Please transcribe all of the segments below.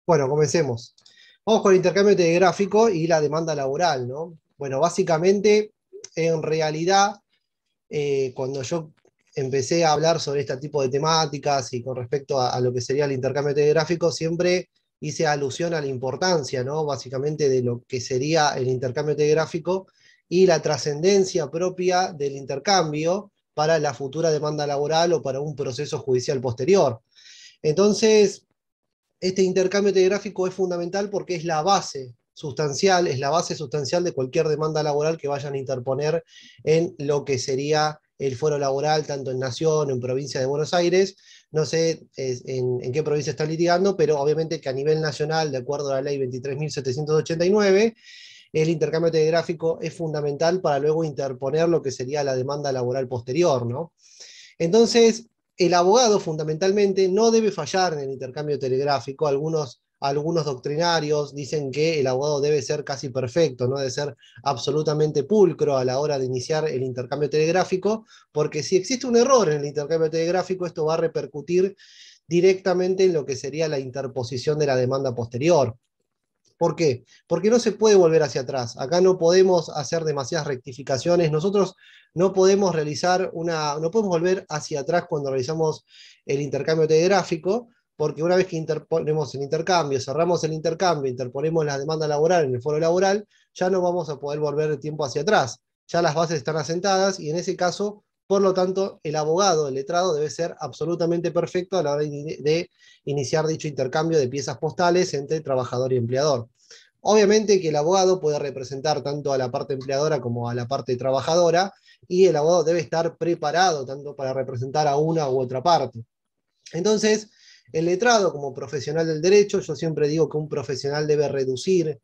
Bueno, comencemos. Vamos con el intercambio telegráfico y la demanda laboral, ¿no? Bueno, básicamente, en realidad, cuando yo empecé a hablar sobre este tipo de temáticas y con respecto a lo que sería el intercambio telegráfico, siempre hice alusión a la importancia, ¿no? Básicamente de lo que sería el intercambio telegráfico y la trascendencia propia del intercambio para la futura demanda laboral o para un proceso judicial posterior. Entonces, este intercambio telegráfico es fundamental porque es la base sustancial de cualquier demanda laboral que vayan a interponer en lo que sería el foro laboral, tanto en Nación, en provincia de Buenos Aires. No sé en qué provincia están litigando, pero obviamente que a nivel nacional, de acuerdo a la ley 23.789, el intercambio telegráfico es fundamental para luego interponer lo que sería la demanda laboral posterior, ¿no? Entonces, el abogado fundamentalmente no debe fallar en el intercambio telegráfico. Algunos doctrinarios dicen que el abogado debe ser casi perfecto, no debe ser absolutamente pulcro a la hora de iniciar el intercambio telegráfico, porque si existe un error en el intercambio telegráfico, esto va a repercutir directamente en lo que sería la interposición de la demanda posterior. ¿Por qué? Porque no se puede volver hacia atrás. Acá no podemos hacer demasiadas rectificaciones. Nosotros no podemos volver hacia atrás cuando realizamos el intercambio telegráfico, porque una vez que interponemos el intercambio, cerramos el intercambio, interponemos la demanda laboral en el foro laboral, ya no vamos a poder volver el tiempo hacia atrás. Ya las bases están asentadas y en ese caso, por lo tanto, el abogado, el letrado, debe ser absolutamente perfecto a la hora de iniciar dicho intercambio de piezas postales entre trabajador y empleador. Obviamente que el abogado puede representar tanto a la parte empleadora como a la parte trabajadora, y el abogado debe estar preparado tanto para representar a una u otra parte. Entonces, el letrado como profesional del derecho, yo siempre digo que un profesional debe reducir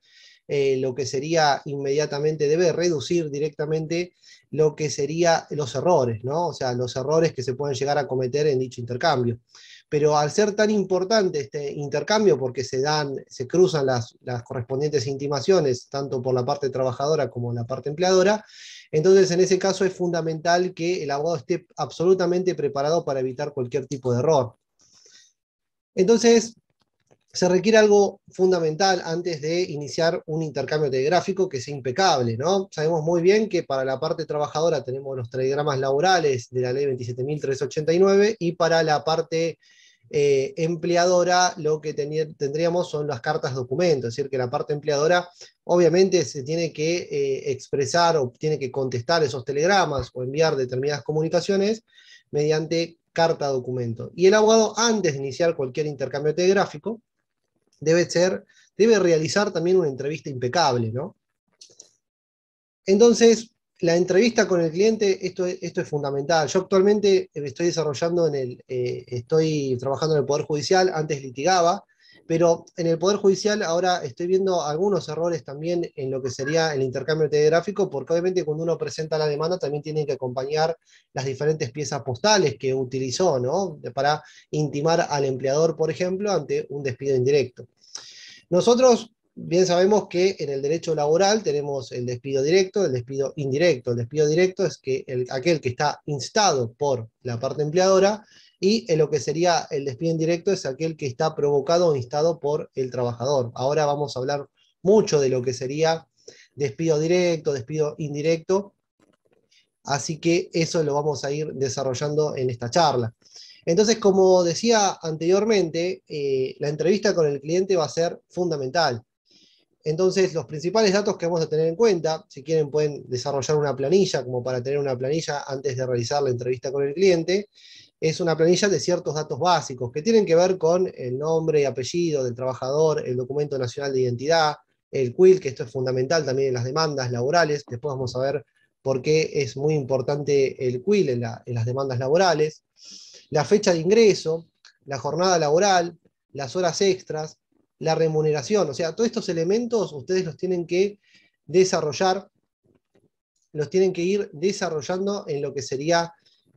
lo que sería inmediatamente, debe reducir directamente lo que sería los errores, ¿no? O sea, los errores que se pueden llegar a cometer en dicho intercambio. Pero al ser tan importante este intercambio, porque se cruzan las correspondientes intimaciones, tanto por la parte trabajadora como la parte empleadora, entonces en ese caso es fundamental que el abogado esté absolutamente preparado para evitar cualquier tipo de error. Entonces, se requiere algo fundamental antes de iniciar un intercambio telegráfico que sea impecable, ¿no? Sabemos muy bien que para la parte trabajadora tenemos los telegramas laborales de la ley 27.389 y para la parte empleadora lo que tendríamos son las cartas documento, es decir, que la parte empleadora obviamente se tiene que expresar o tiene que contestar esos telegramas o enviar determinadas comunicaciones mediante carta documento. Y el abogado, antes de iniciar cualquier intercambio telegráfico, debe realizar también una entrevista impecable, ¿no? Entonces, la entrevista con el cliente, esto es fundamental. Yo actualmente estoy trabajando en el Poder Judicial, antes litigaba, pero en el Poder Judicial ahora estoy viendo algunos errores también en lo que sería el intercambio telegráfico, porque obviamente cuando uno presenta la demanda también tiene que acompañar las diferentes piezas postales que utilizó, ¿no? Para intimar al empleador, por ejemplo, ante un despido indirecto. Nosotros bien sabemos que en el derecho laboral tenemos el despido directo, el despido indirecto. El despido directo es aquel que está instado por la parte empleadora, y en lo que sería el despido indirecto es aquel que está provocado o instado por el trabajador. Ahora vamos a hablar mucho de lo que sería despido directo, despido indirecto, así que eso lo vamos a ir desarrollando en esta charla. Entonces, como decía anteriormente, la entrevista con el cliente va a ser fundamental. Entonces, los principales datos que vamos a tener en cuenta, si quieren pueden desarrollar una planilla, como para tener una planilla antes de realizar la entrevista con el cliente, es una planilla de ciertos datos básicos que tienen que ver con el nombre y apellido del trabajador, el documento nacional de identidad, el CUIL, que esto es fundamental también en las demandas laborales. Después vamos a ver por qué es muy importante el CUIL en las demandas laborales, la fecha de ingreso, la jornada laboral, las horas extras, la remuneración. O sea, todos estos elementos ustedes los tienen que desarrollar, los tienen que ir desarrollando en lo que sería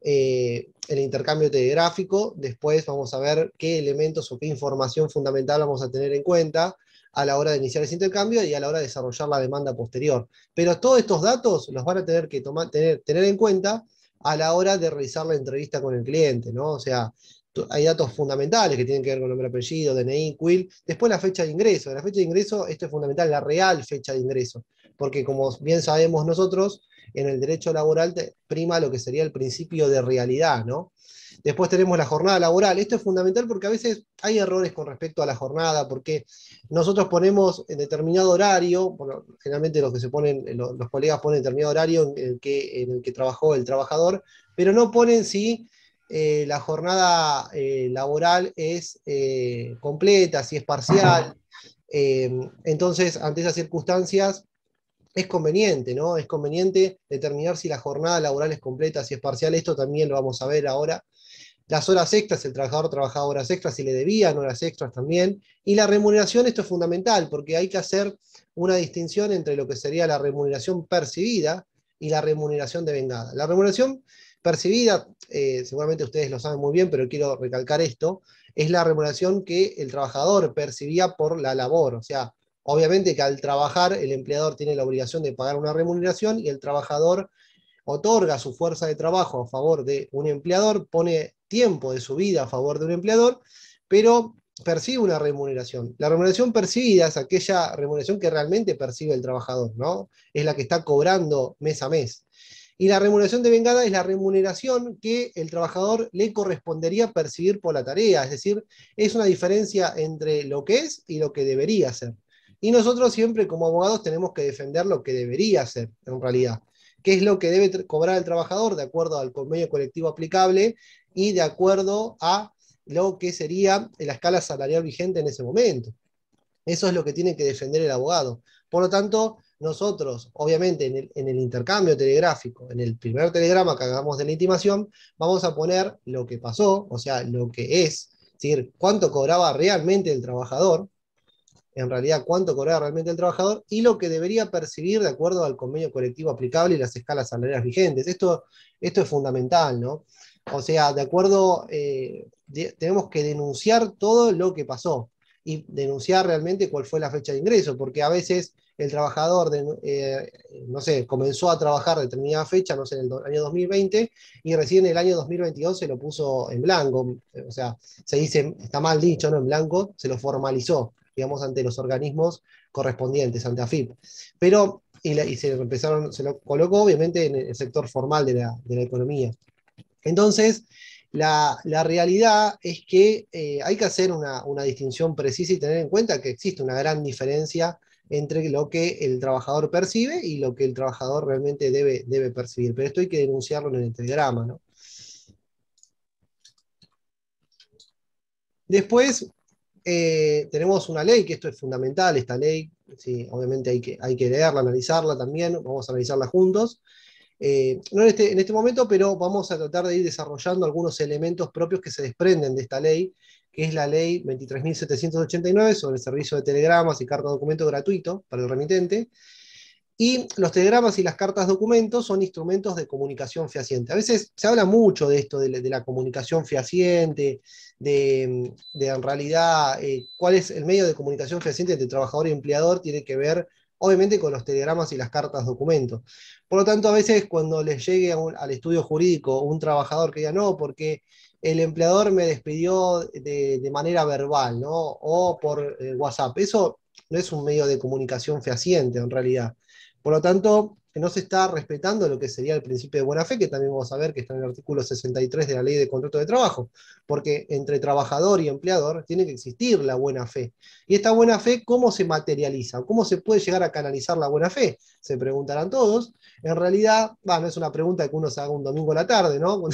el intercambio telegráfico. Después vamos a ver qué elementos o qué información fundamental vamos a tener en cuenta a la hora de iniciar ese intercambio y a la hora de desarrollar la demanda posterior. Pero todos estos datos los van a tener que tener en cuenta a la hora de realizar la entrevista con el cliente, ¿no? O sea, hay datos fundamentales que tienen que ver con nombre, apellido, DNI, CUIL. Después la fecha de ingreso. La fecha de ingreso, esto es fundamental, la real fecha de ingreso. Porque como bien sabemos nosotros, en el derecho laboral prima lo que sería el principio de realidad, ¿no? Después tenemos la jornada laboral. Esto es fundamental porque a veces hay errores con respecto a la jornada, porque nosotros ponemos en determinado horario, bueno, generalmente los que se ponen, los colegas ponen determinado horario en el que trabajó el trabajador, pero no ponen si la jornada laboral es completa, si es parcial. Entonces, ante esas circunstancias, es conveniente, ¿no? Es conveniente determinar si la jornada laboral es completa, si es parcial. Esto también lo vamos a ver ahora. Las horas extras, el trabajador trabajaba horas extras, si le debían horas extras también. Y la remuneración, esto es fundamental, porque hay que hacer una distinción entre lo que sería la remuneración percibida y la remuneración devengada. La remuneración percibida, seguramente ustedes lo saben muy bien, pero quiero recalcar esto, es la remuneración que el trabajador percibía por la labor. O sea, obviamente que al trabajar el empleador tiene la obligación de pagar una remuneración y el trabajador otorga su fuerza de trabajo a favor de un empleador, pone tiempo de su vida a favor de un empleador, pero percibe una remuneración. La remuneración percibida es aquella remuneración que realmente percibe el trabajador, ¿no? Es la que está cobrando mes a mes. Y la remuneración devengada es la remuneración que el trabajador le correspondería percibir por la tarea, es decir, es una diferencia entre lo que es y lo que debería ser. Y nosotros siempre como abogados tenemos que defender lo que debería ser, en realidad. ¿Qué es lo que debe cobrar el trabajador de acuerdo al convenio colectivo aplicable y de acuerdo a lo que sería la escala salarial vigente en ese momento? Eso es lo que tiene que defender el abogado. Por lo tanto, nosotros, obviamente, en el intercambio telegráfico, en el primer telegrama que hagamos de la intimación, vamos a poner lo que pasó, o sea, lo que es decir, cuánto cobraba realmente el trabajador, en realidad cuánto cobraba realmente el trabajador y lo que debería percibir de acuerdo al convenio colectivo aplicable y las escalas salariales vigentes. Esto es fundamental, ¿no? O sea, de acuerdo, tenemos que denunciar todo lo que pasó y denunciar realmente cuál fue la fecha de ingreso, porque a veces el trabajador, no sé, comenzó a trabajar determinada fecha, no sé, en el año 2020, y recién en el año 2022 se lo puso en blanco, o sea, se dice, está mal dicho, ¿no? En blanco, se lo formalizó, digamos, ante los organismos correspondientes, ante AFIP. Pero, y se lo colocó obviamente en el sector formal de la economía. Entonces, la realidad es que hay que hacer una distinción precisa y tener en cuenta que existe una gran diferencia entre lo que el trabajador percibe y lo que el trabajador realmente debe percibir. Pero esto hay que denunciarlo en el telegrama, ¿no? Después, tenemos una ley, que esto es fundamental, esta ley, sí, obviamente hay que leerla, analizarla también, vamos a analizarla juntos. No en este momento, pero vamos a tratar de ir desarrollando algunos elementos propios que se desprenden de esta ley, que es la ley 23.789 sobre el servicio de telegramas y carta de documento gratuito para el remitente. Y los telegramas y las cartas documentos son instrumentos de comunicación fehaciente. A veces se habla mucho de esto, de la comunicación fehaciente, de en realidad cuál es el medio de comunicación fehaciente entre trabajador y empleador, tiene que ver obviamente con los telegramas y las cartas documentos. Por lo tanto, a veces cuando les llegue al estudio jurídico un trabajador que diga, no, porque el empleador me despidió de manera verbal, ¿no? O por WhatsApp, eso no es un medio de comunicación fehaciente en realidad. Por lo tanto, no se está respetando lo que sería el principio de buena fe, que también vamos a ver que está en el artículo 63 de la Ley de Contrato de Trabajo, porque entre trabajador y empleador tiene que existir la buena fe. Y esta buena fe, ¿cómo se materializa? ¿Cómo se puede llegar a canalizar la buena fe? Se preguntarán todos. En realidad, no es una pregunta que uno se haga un domingo a la tarde, ¿no?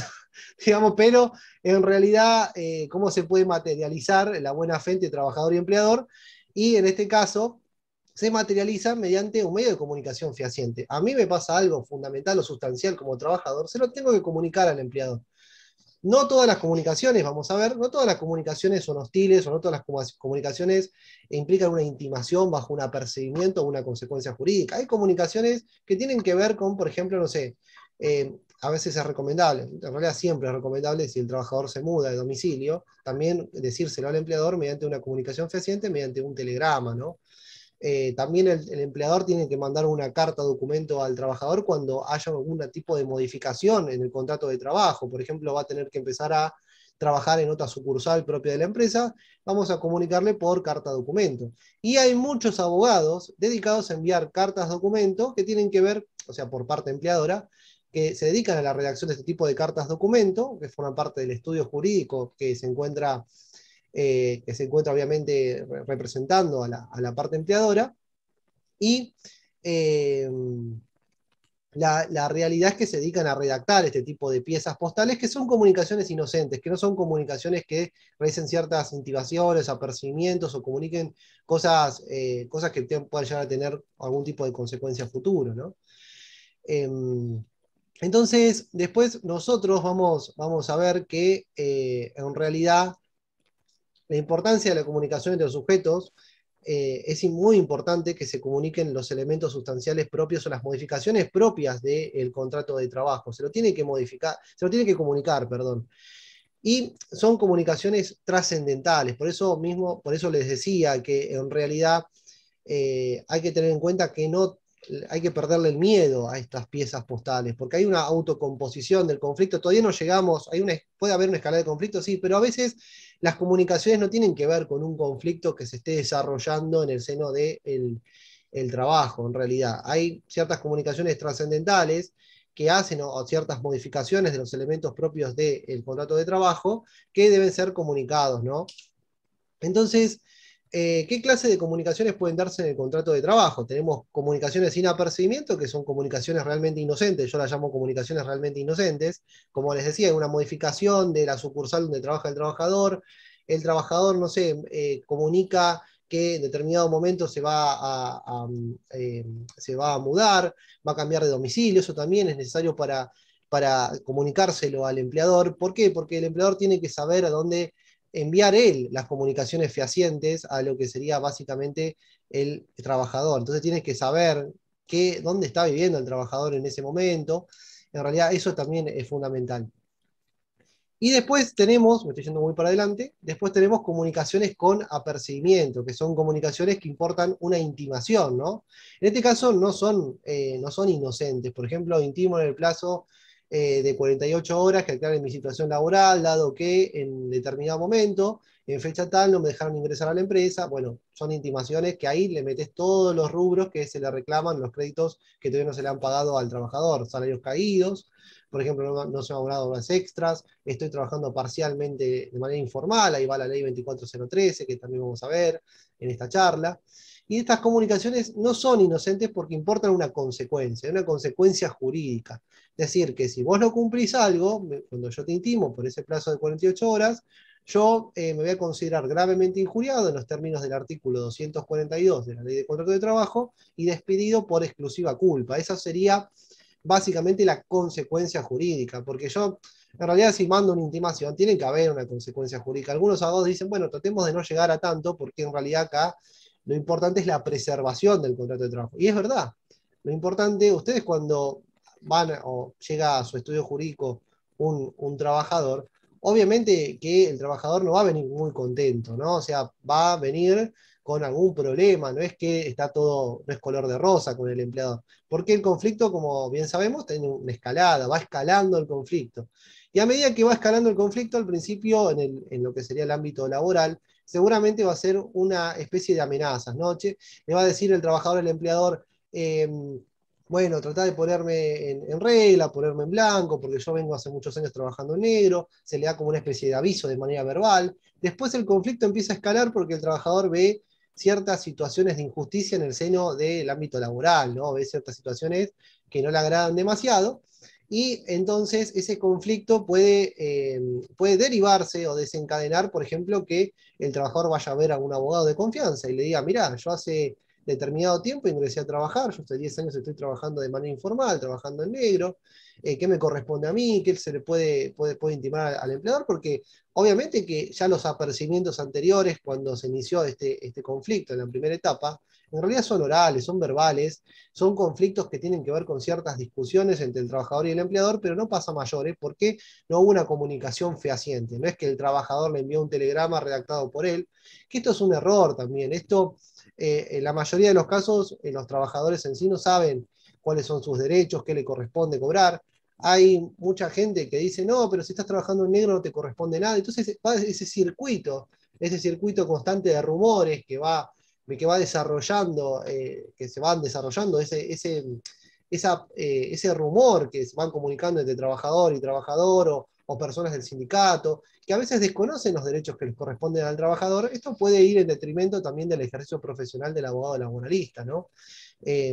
Digamos, pero en realidad, ¿cómo se puede materializar la buena fe entre trabajador y empleador? Y en este caso, se materializa mediante un medio de comunicación fehaciente. A mí me pasa algo fundamental o sustancial como trabajador, se lo tengo que comunicar al empleador. No todas las comunicaciones, vamos a ver, no todas las comunicaciones son hostiles o no todas las comunicaciones implican una intimación bajo un apercibimiento o una consecuencia jurídica. Hay comunicaciones que tienen que ver con, por ejemplo, no sé, a veces es recomendable, en realidad siempre es recomendable si el trabajador se muda de domicilio, también decírselo al empleador mediante una comunicación fehaciente, mediante un telegrama, ¿no? También el empleador tiene que mandar una carta documento al trabajador cuando haya algún tipo de modificación en el contrato de trabajo. Por ejemplo, va a tener que empezar a trabajar en otra sucursal propia de la empresa, vamos a comunicarle por carta documento. Y hay muchos abogados dedicados a enviar cartas documento que tienen que ver, o sea, por parte empleadora, que se dedican a la redacción de este tipo de cartas documento, que forman parte del estudio jurídico que se encuentra obviamente representando a la parte empleadora, y eh, la realidad es que se dedican a redactar este tipo de piezas postales que son comunicaciones inocentes, que no son comunicaciones que realicen ciertas intimaciones, apercibimientos o comuniquen cosas que puedan llegar a tener algún tipo de consecuencia futuro, ¿no? Entonces, después nosotros vamos a ver que en realidad la importancia de la comunicación entre los sujetos es muy importante que se comuniquen los elementos sustanciales propios o las modificaciones propias del contrato de trabajo. Se lo tiene que modificar, se lo tiene que comunicar, perdón. Y son comunicaciones trascendentales, por eso mismo, por eso les decía que en realidad hay que tener en cuenta que no hay que perderle el miedo a estas piezas postales, porque hay una autocomposición del conflicto, todavía no llegamos, puede haber una escalada de conflicto, sí, pero a veces las comunicaciones no tienen que ver con un conflicto que se esté desarrollando en el seno del el trabajo, en realidad. Hay ciertas comunicaciones trascendentales que hacen o ciertas modificaciones de los elementos propios del contrato de trabajo que deben ser comunicados, ¿no? Entonces, ¿qué clase de comunicaciones pueden darse en el contrato de trabajo? Tenemos comunicaciones sin apercibimiento, que son comunicaciones realmente inocentes, yo las llamo comunicaciones realmente inocentes, como les decía, una modificación de la sucursal donde trabaja el trabajador, no sé, comunica que en determinado momento se va a mudar, va a cambiar de domicilio, eso también es necesario para comunicárselo al empleador. ¿Por qué? Porque el empleador tiene que saber a dónde enviar él las comunicaciones fehacientes a lo que sería básicamente el trabajador. Entonces tienes que saber dónde está viviendo el trabajador en ese momento. En realidad eso también es fundamental. Y después tenemos, me estoy yendo muy para adelante, después tenemos comunicaciones con apercibimiento, que son comunicaciones que importan una intimación, ¿no? En este caso no son inocentes. Por ejemplo, intimo en el plazo de 48 horas que aclare mi situación laboral, dado que en determinado momento, en fecha tal, no me dejaron ingresar a la empresa. Bueno, son intimaciones que ahí le metes todos los rubros que se le reclaman, los créditos que todavía no se le han pagado al trabajador, salarios caídos, por ejemplo, no se me han abonado horas extras, estoy trabajando parcialmente de manera informal, ahí va la ley 24013, que también vamos a ver en esta charla. Y estas comunicaciones no son inocentes porque importan una consecuencia jurídica. Es decir, que si vos no cumplís algo, cuando yo te intimo por ese plazo de 48 horas, yo me voy a considerar gravemente injuriado en los términos del artículo 242 de la Ley de Contrato de Trabajo y despedido por exclusiva culpa. Esa sería básicamente la consecuencia jurídica, porque yo, en realidad, si mando una intimación, tiene que haber una consecuencia jurídica. Algunos abogados dicen, bueno, tratemos de no llegar a tanto, porque en realidad acá lo importante es la preservación del contrato de trabajo. Y es verdad, lo importante, ustedes cuando van o llega a su estudio jurídico un trabajador, obviamente que el trabajador no va a venir muy contento, ¿no? O sea, va a venir con algún problema, no es que está todo, no es color de rosa con el empleador, porque el conflicto, como bien sabemos, tiene una escalada, va escalando el conflicto. Y a medida que va escalando el conflicto, al principio, en lo que sería el ámbito laboral, seguramente va a ser una especie de amenazas, ¿no? Le va a decir el trabajador al empleador, bueno, tratar de ponerme en regla, ponerme en blanco, porque yo vengo hace muchos años trabajando en negro, se le da como una especie de aviso de manera verbal. Después el conflicto empieza a escalar porque el trabajador ve ciertas situaciones de injusticia en el seno del ámbito laboral, ¿no? Ve ciertas situaciones que no le agradan demasiado, y entonces ese conflicto puede derivarse o desencadenar, por ejemplo, que el trabajador vaya a ver a un abogado de confianza y le diga, mirá, yo hace determinado tiempo ingresé a trabajar, yo hace 10 años estoy trabajando de manera informal, trabajando en negro, ¿qué me corresponde a mí? ¿Qué se le puede intimar al empleador? Porque obviamente que ya los apercibimientos anteriores, cuando se inició este conflicto en la primera etapa, en realidad son orales, son verbales, son conflictos que tienen que ver con ciertas discusiones entre el trabajador y el empleador, pero no pasa a mayores porque no hubo una comunicación fehaciente. No es que el trabajador le envió un telegrama redactado por él, que esto es un error también. Esto, en la mayoría de los casos, los trabajadores en sí no saben cuáles son sus derechos, qué le corresponde cobrar. hay mucha gente que dice, no, pero si estás trabajando en negro no te corresponde nada. Entonces va ese circuito constante de rumores que va desarrollando, que se van desarrollando, ese rumor que se van comunicando entre trabajador y trabajador o personas del sindicato, que a veces desconocen los derechos que les corresponden al trabajador. Esto puede ir en detrimento también del ejercicio profesional del abogado laboralista, ¿no?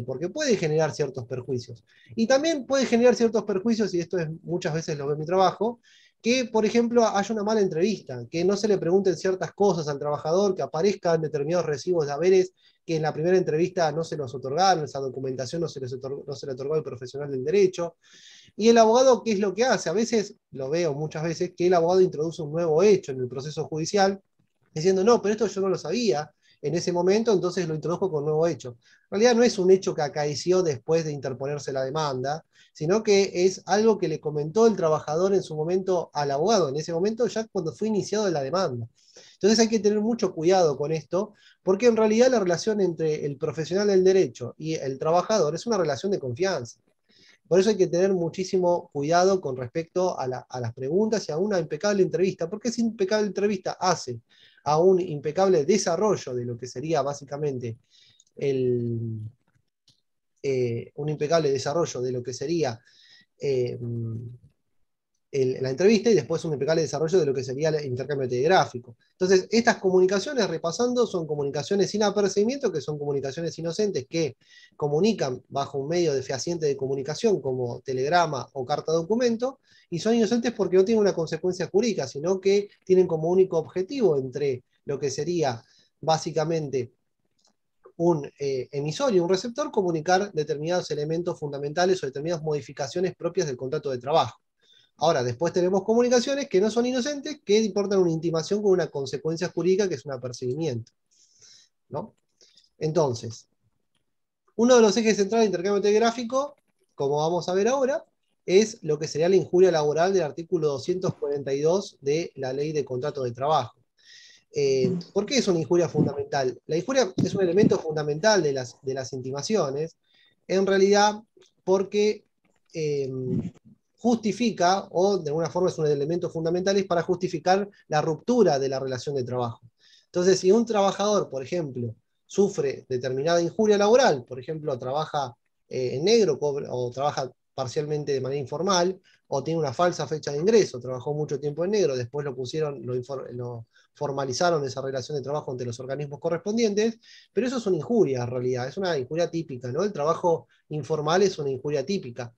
Porque puede generar ciertos perjuicios. Y también puede generar ciertos perjuicios, y esto es, muchas veces lo veo en mi trabajo, que, por ejemplo, haya una mala entrevista, que no se le pregunten ciertas cosas al trabajador, que aparezcan determinados recibos de haberes que en la primera entrevista no se los otorgaron, esa documentación no se le otorgó al profesional del derecho. Y el abogado, ¿qué es lo que hace? A veces, lo veo muchas veces, que el abogado introduce un nuevo hecho en el proceso judicial, diciendo, no, pero esto yo no lo sabía en ese momento, entonces lo introdujo con un nuevo hecho. En realidad no es un hecho que acaeció después de interponerse la demanda, sino que es algo que le comentó el trabajador en su momento al abogado, en ese momento ya cuando fue iniciado la demanda. Entonces hay que tener mucho cuidado con esto, porque en realidad la relación entre el profesional del derecho y el trabajador es una relación de confianza. Por eso hay que tener muchísimo cuidado con respecto a las preguntas y a una impecable entrevista, porque esa impecable entrevista hace a un impecable desarrollo de lo que sería básicamente el, un impecable desarrollo de lo que sería eh, la entrevista y después un impecable desarrollo de lo que sería el intercambio telegráfico. Entonces, estas comunicaciones, repasando, son comunicaciones sin apercibimiento, que son comunicaciones inocentes que comunican bajo un medio de fehaciente de comunicación como telegrama o carta documento, y son inocentes porque no tienen una consecuencia jurídica, sino que tienen como único objetivo entre lo que sería básicamente un emisor y un receptor comunicar determinados elementos fundamentales o determinadas modificaciones propias del contrato de trabajo. Ahora, después tenemos comunicaciones que no son inocentes, que importan una intimación con una consecuencia jurídica que es un apercibimiento, ¿no? Entonces, uno de los ejes centrales del intercambio telegráfico, como vamos a ver ahora, es lo que sería la injuria laboral del artículo 242 de la Ley de Contrato de Trabajo. ¿Por qué es una injuria fundamental? La injuria es un elemento fundamental de las intimaciones, en realidad porque eh, justifica, o de alguna forma es un elemento fundamental, es para justificar la ruptura de la relación de trabajo. Entonces, si un trabajador, por ejemplo, sufre determinada injuria laboral, por ejemplo, trabaja en negro o trabaja parcialmente de manera informal, o tiene una falsa fecha de ingreso, trabajó mucho tiempo en negro, después lo pusieron, lo formalizaron esa relación de trabajo ante los organismos correspondientes, pero eso es una injuria en realidad, es una injuria típica, ¿no? El trabajo informal es una injuria típica.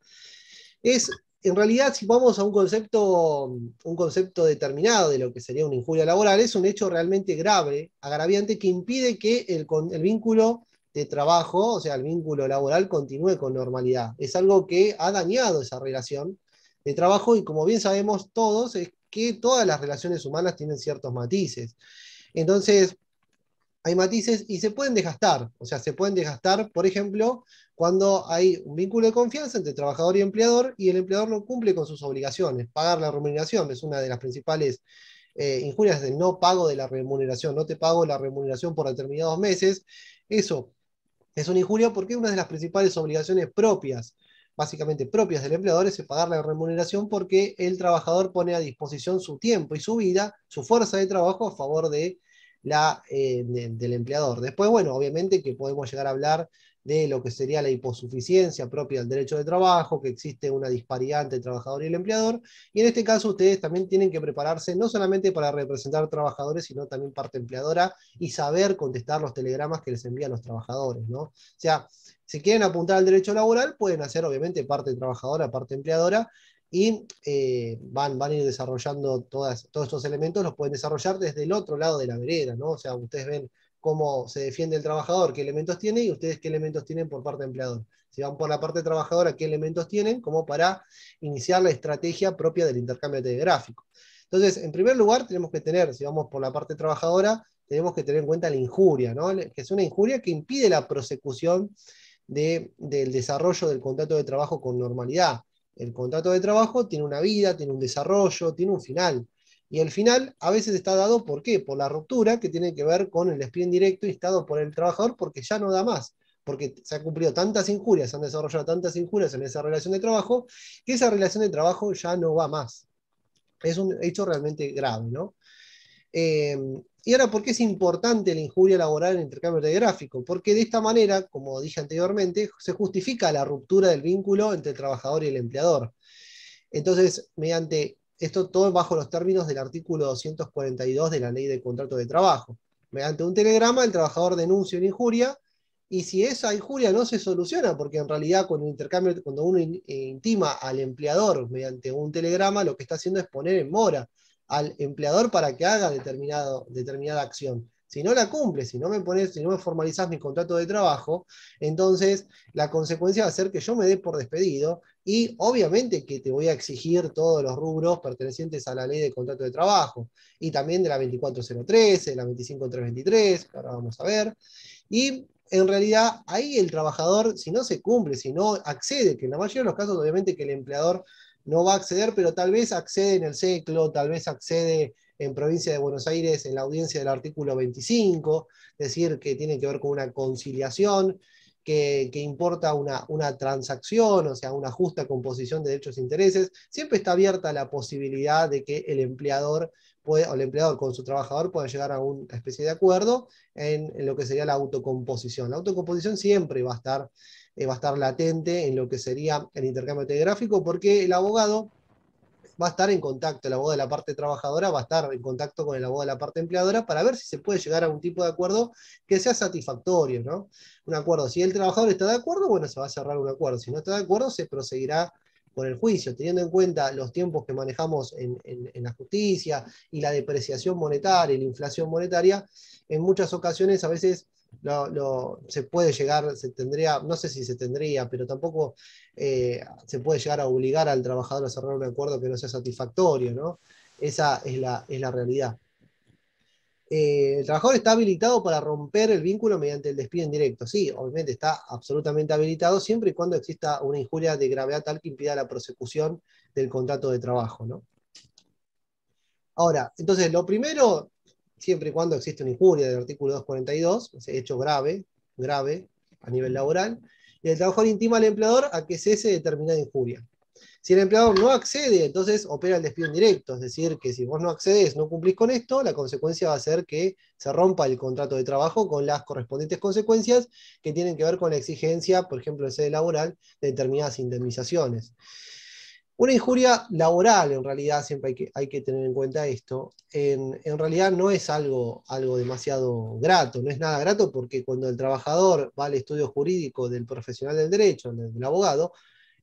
Es, en realidad, si vamos a un concepto determinado de lo que sería una injuria laboral, es un hecho realmente grave, agraviante, que impide que el vínculo de trabajo, o sea, el vínculo laboral, continúe con normalidad. Es algo que ha dañado esa relación de trabajo y como bien sabemos todos, es que todas las relaciones humanas tienen ciertos matices. Entonces, hay matices y se pueden desgastar. O sea, se pueden desgastar, por ejemplo, cuando hay un vínculo de confianza entre trabajador y empleador y el empleador no cumple con sus obligaciones. Pagar la remuneración es una de las principales injurias del no pago de la remuneración. No te pago la remuneración por determinados meses. Eso es una injuria porque una de las principales obligaciones propias, básicamente propias del empleador, es pagar la remuneración porque el trabajador pone a disposición su tiempo y su vida, su fuerza de trabajo a favor del empleador. Después, bueno, obviamente que podemos llegar a hablar de lo que sería la hiposuficiencia propia del derecho de trabajo, que existe una disparidad entre el trabajador y el empleador, y en este caso ustedes también tienen que prepararse no solamente para representar trabajadores, sino también parte empleadora y saber contestar los telegramas que les envían los trabajadores, ¿no? O sea, si quieren apuntar al derecho laboral, pueden hacer obviamente parte trabajadora, parte empleadora, y van a ir desarrollando todos estos elementos, los pueden desarrollar desde el otro lado de la vereda, ¿no? O sea, ustedes ven cómo se defiende el trabajador, qué elementos tiene, y ustedes qué elementos tienen por parte del empleador. Si van por la parte trabajadora, qué elementos tienen, como para iniciar la estrategia propia del intercambio telegráfico. Entonces, en primer lugar, tenemos que tener, si vamos por la parte trabajadora, tenemos que tener en cuenta la injuria, ¿no? Que es una injuria que impide la prosecución del desarrollo del contrato de trabajo con normalidad. El contrato de trabajo tiene una vida, tiene un desarrollo, tiene un final. Y el final a veces está dado, ¿por qué? Por la ruptura que tiene que ver con el despido indirecto instado por el trabajador porque ya no da más. porque se han cumplido tantas injurias, se han desarrollado tantas injurias en esa relación de trabajo, que esa relación de trabajo ya no va más. Es un hecho realmente grave, ¿no? Eh, y ahora, ¿por qué es importante la injuria laboral en el intercambio telegráfico? Porque de esta manera, como dije anteriormente, se justifica la ruptura del vínculo entre el trabajador y el empleador. Entonces, mediante esto todo bajo los términos del artículo 242 de la Ley de Contrato de Trabajo. Mediante un telegrama, el trabajador denuncia una injuria, y si esa injuria no se soluciona, porque en realidad con el intercambio, cuando uno intima al empleador mediante un telegrama, lo que está haciendo es poner en mora al empleador para que haga determinada acción. Si no la cumple, si no me formalizás mi contrato de trabajo, entonces la consecuencia va a ser que yo me dé por despedido, y obviamente que te voy a exigir todos los rubros pertenecientes a la ley de contrato de trabajo, y también de la 24013, de la 25323, que ahora vamos a ver. Y en realidad ahí el trabajador, si no se cumple, si no accede, que en la mayoría de los casos obviamente que el empleador no va a acceder, pero tal vez accede en el SECLO, tal vez accede en Provincia de Buenos Aires en la audiencia del artículo 25, es decir, que tiene que ver con una conciliación, que importa una transacción, o sea, una justa composición de derechos e intereses. Siempre está abierta la posibilidad de que el empleador o el empleador con su trabajador pueda llegar a una especie de acuerdo en lo que sería la autocomposición. La autocomposición siempre va a estar latente en lo que sería el intercambio telegráfico, porque el abogado va a estar en contacto, el abogado de la parte trabajadora va a estar en contacto con el abogado de la parte empleadora para ver si se puede llegar a un tipo de acuerdo que sea satisfactorio, ¿no? Un acuerdo, si el trabajador está de acuerdo, bueno, se va a cerrar un acuerdo, si no está de acuerdo, se proseguirá con el juicio, teniendo en cuenta los tiempos que manejamos en la justicia y la depreciación monetaria y la inflación monetaria. En muchas ocasiones a veces se puede llegar, se tendría, no sé si se tendría, pero tampoco se puede llegar a obligar al trabajador a cerrar un acuerdo que no sea satisfactorio, ¿no? Esa es la realidad. El trabajador está habilitado para romper el vínculo mediante el despido indirecto. Sí, obviamente está absolutamente habilitado siempre y cuando exista una injuria de gravedad tal que impida la prosecución del contrato de trabajo, ¿no? Ahora, entonces, lo primero, siempre y cuando existe una injuria del artículo 242, ese hecho grave, grave a nivel laboral, y el trabajador intima al empleador a que cese determinada injuria. Si el empleador no accede, entonces opera el despido indirecto, es decir, que si vos no accedes, no cumplís con esto, la consecuencia va a ser que se rompa el contrato de trabajo con las correspondientes consecuencias que tienen que ver con la exigencia, por ejemplo, en sede laboral, de determinadas indemnizaciones. Una injuria laboral, en realidad, siempre hay que tener en cuenta esto, en realidad no es algo demasiado grato, no es nada grato, porque cuando el trabajador va al estudio jurídico del profesional del derecho, del abogado,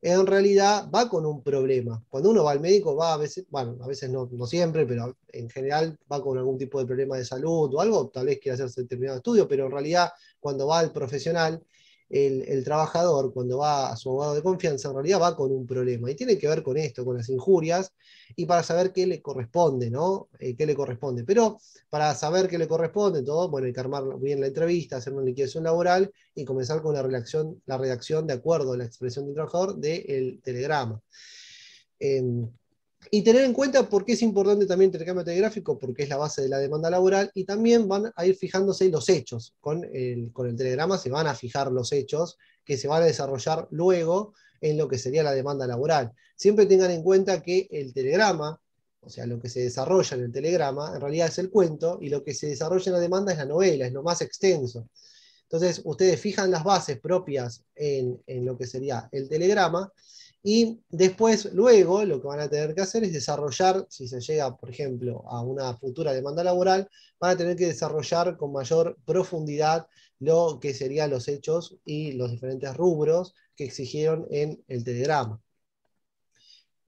en realidad va con un problema. Cuando uno va al médico, va a veces, bueno, a veces no, no siempre, pero en general va con algún tipo de problema de salud o algo, tal vez quiera hacerse determinado estudio, pero en realidad cuando va al profesional, el trabajador, cuando va a su abogado de confianza, en realidad va con un problema. Y tiene que ver con esto, con las injurias, y para saber qué le corresponde, ¿no? ¿Qué le corresponde? Pero para saber qué le corresponde, todo, bueno, hay que armar bien la entrevista, hacer una liquidación laboral y comenzar con la redacción de acuerdo a la expresión del trabajador del telegrama. Eh, y tener en cuenta por qué es importante también el intercambio telegráfico, porque es la base de la demanda laboral, y también van a ir fijándose los hechos. Con el telegrama se van a fijar los hechos que se van a desarrollar luego en lo que sería la demanda laboral. Siempre tengan en cuenta que el telegrama, o sea, lo que se desarrolla en el telegrama, en realidad es el cuento, y lo que se desarrolla en la demanda es la novela, es lo más extenso. Entonces, ustedes fijan las bases propias en lo que sería el telegrama, y después, luego, lo que van a tener que hacer es desarrollar, si se llega, por ejemplo, a una futura demanda laboral, van a tener que desarrollar con mayor profundidad lo que serían los hechos y los diferentes rubros que exigieron en el telegrama.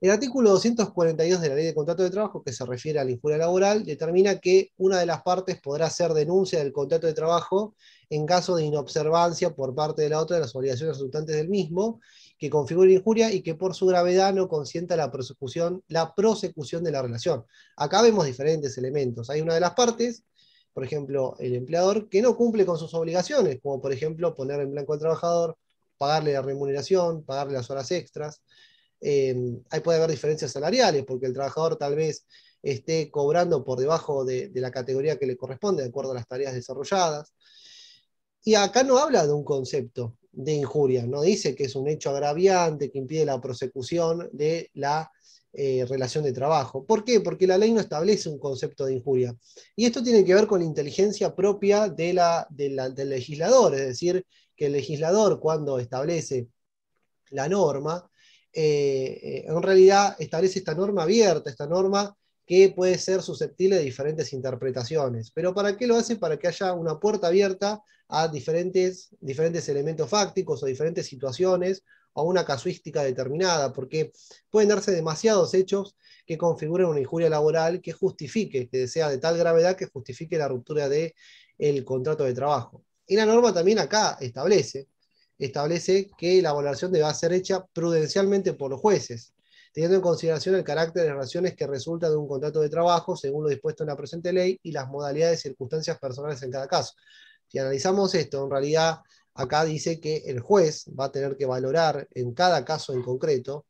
El artículo 242 de la Ley de Contrato de Trabajo, que se refiere a la injuria laboral, determina que una de las partes podrá hacer denuncia del contrato de trabajo en caso de inobservancia por parte de la otra de las obligaciones resultantes del mismo, que configure injuria y que por su gravedad no consienta la prosecución de la relación. Acá vemos diferentes elementos. Hay una de las partes, por ejemplo, el empleador, que no cumple con sus obligaciones, como por ejemplo poner en blanco al trabajador, pagarle la remuneración, pagarle las horas extras. Ahí puede haber diferencias salariales, porque el trabajador tal vez esté cobrando por debajo de la categoría que le corresponde, de acuerdo a las tareas desarrolladas. Y acá no habla de un concepto de injuria, no dice que es un hecho agraviante que impide la prosecución de la relación de trabajo. ¿Por qué? Porque la ley no establece un concepto de injuria. Y esto tiene que ver con la inteligencia propia del legislador, es decir, que el legislador cuando establece la norma, en realidad establece esta norma abierta, esta norma que puede ser susceptible de diferentes interpretaciones. ¿Pero para qué lo hace? Para que haya una puerta abierta a diferentes elementos fácticos o diferentes situaciones o una casuística determinada, porque pueden darse demasiados hechos que configuren una injuria laboral que justifique, que sea de tal gravedad que justifique la ruptura del contrato de trabajo. Y la norma también acá establece que la valoración debe ser hecha prudencialmente por los jueces, teniendo en consideración el carácter de las relaciones que resultan de un contrato de trabajo, según lo dispuesto en la presente ley, y las modalidades y circunstancias personales en cada caso. Si analizamos esto, en realidad acá dice que el juez va a tener que valorar en cada caso en concreto,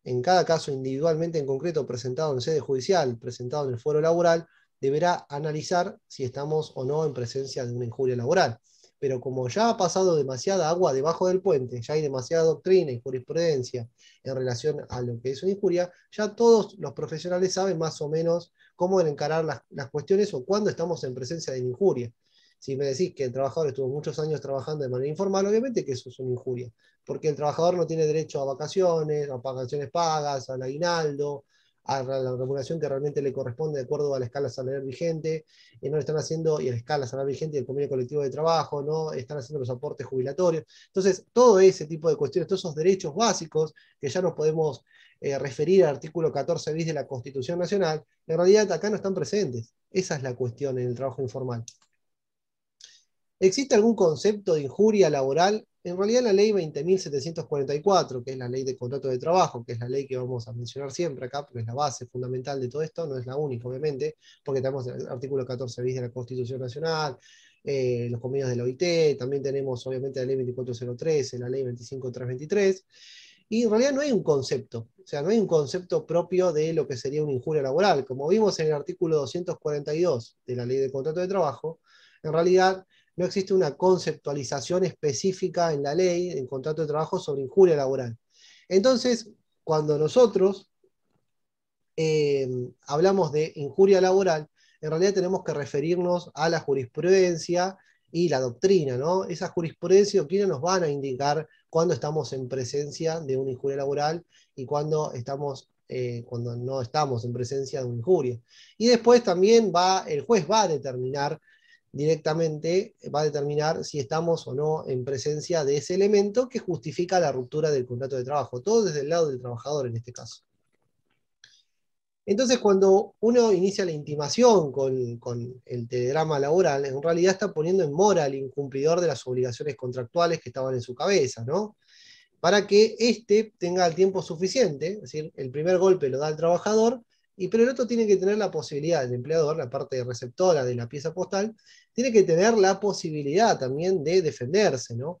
en cada caso individualmente en concreto presentado en sede judicial, presentado en el foro laboral, deberá analizar si estamos o no en presencia de una injuria laboral. Pero como ya ha pasado demasiada agua debajo del puente, ya hay demasiada doctrina y jurisprudencia en relación a lo que es una injuria, ya todos los profesionales saben más o menos cómo encarar las cuestiones o cuándo estamos en presencia de una injuria. Si me decís que el trabajador estuvo muchos años trabajando de manera informal, obviamente que eso es una injuria, porque el trabajador no tiene derecho a vacaciones pagas, al aguinaldo, a la remuneración que realmente le corresponde de acuerdo a la escala salarial vigente, y no lo están haciendo, y a la escala salarial vigente del convenio colectivo de trabajo, no están haciendo los aportes jubilatorios. Entonces, todo ese tipo de cuestiones, todos esos derechos básicos que ya nos podemos referir al artículo 14 bis de la Constitución Nacional, en realidad acá no están presentes. Esa es la cuestión en el trabajo informal. ¿Existe algún concepto de injuria laboral? En realidad la ley 20.744, que es la ley de contrato de trabajo, que es la ley que vamos a mencionar siempre acá, porque es la base fundamental de todo esto, no es la única, obviamente, porque tenemos el artículo 14 bis de la Constitución Nacional, los convenios de la OIT, también tenemos obviamente la ley 24013, la ley 25323, y en realidad no hay un concepto, o sea, no hay un concepto propio de lo que sería una injuria laboral. Como vimos en el artículo 242 de la ley de contrato de trabajo, en realidad no existe una conceptualización específica en la ley, en contrato de trabajo, sobre injuria laboral. Entonces, cuando nosotros hablamos de injuria laboral, en realidad tenemos que referirnos a la jurisprudencia y la doctrina, ¿no? Esa jurisprudencia y doctrina nos van a indicar cuando estamos en presencia de una injuria laboral y cuando no estamos en presencia de una injuria. Y después también el juez va a determinar directamente, va a determinar si estamos o no en presencia de ese elemento que justifica la ruptura del contrato de trabajo, todo desde el lado del trabajador en este caso. Entonces, cuando uno inicia la intimación con el telegrama laboral, en realidad está poniendo en mora al incumplidor de las obligaciones contractuales que estaban en su cabeza, ¿no? Para que éste tenga el tiempo suficiente, es decir, el primer golpe lo da el trabajador, pero el otro tiene que tener la posibilidad, el empleador, la parte receptora de la pieza postal, tiene que tener la posibilidad también de defenderse, ¿no?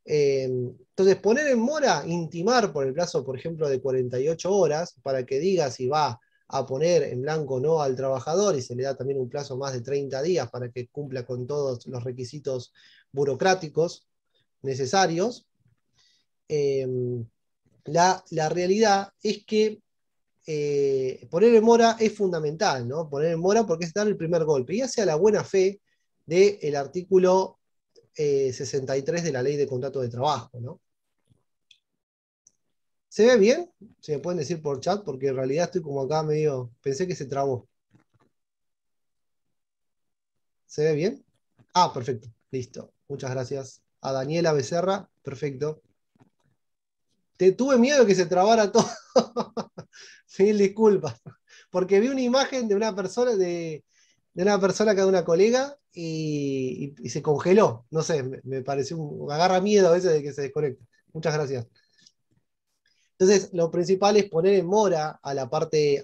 Entonces, poner en mora, intimar por el plazo, por ejemplo, de 48 horas, para que diga si va a poner en blanco o no al trabajador, y se le da también un plazo más de 30 días para que cumpla con todos los requisitos burocráticos necesarios. Eh, la realidad es que poner en mora es fundamental, ¿no? Poner en mora porque es dar el primer golpe, y hace a la buena fe del artículo 63 de la Ley de Contrato de Trabajo, ¿no? ¿Se ve bien? Se me pueden decir por chat, porque en realidad estoy como acá medio. Pensé que se trabó. ¿Se ve bien? Ah, perfecto. Listo. Muchas gracias. A Daniela Becerra. Perfecto. Tuve miedo de que se trabara todo. Mil disculpas. Porque vi una imagen de una persona, de una persona que era una colega y se congeló. No sé, me pareció agarra miedo a veces de que se desconecte. Muchas gracias. Entonces, lo principal es poner en mora a la parte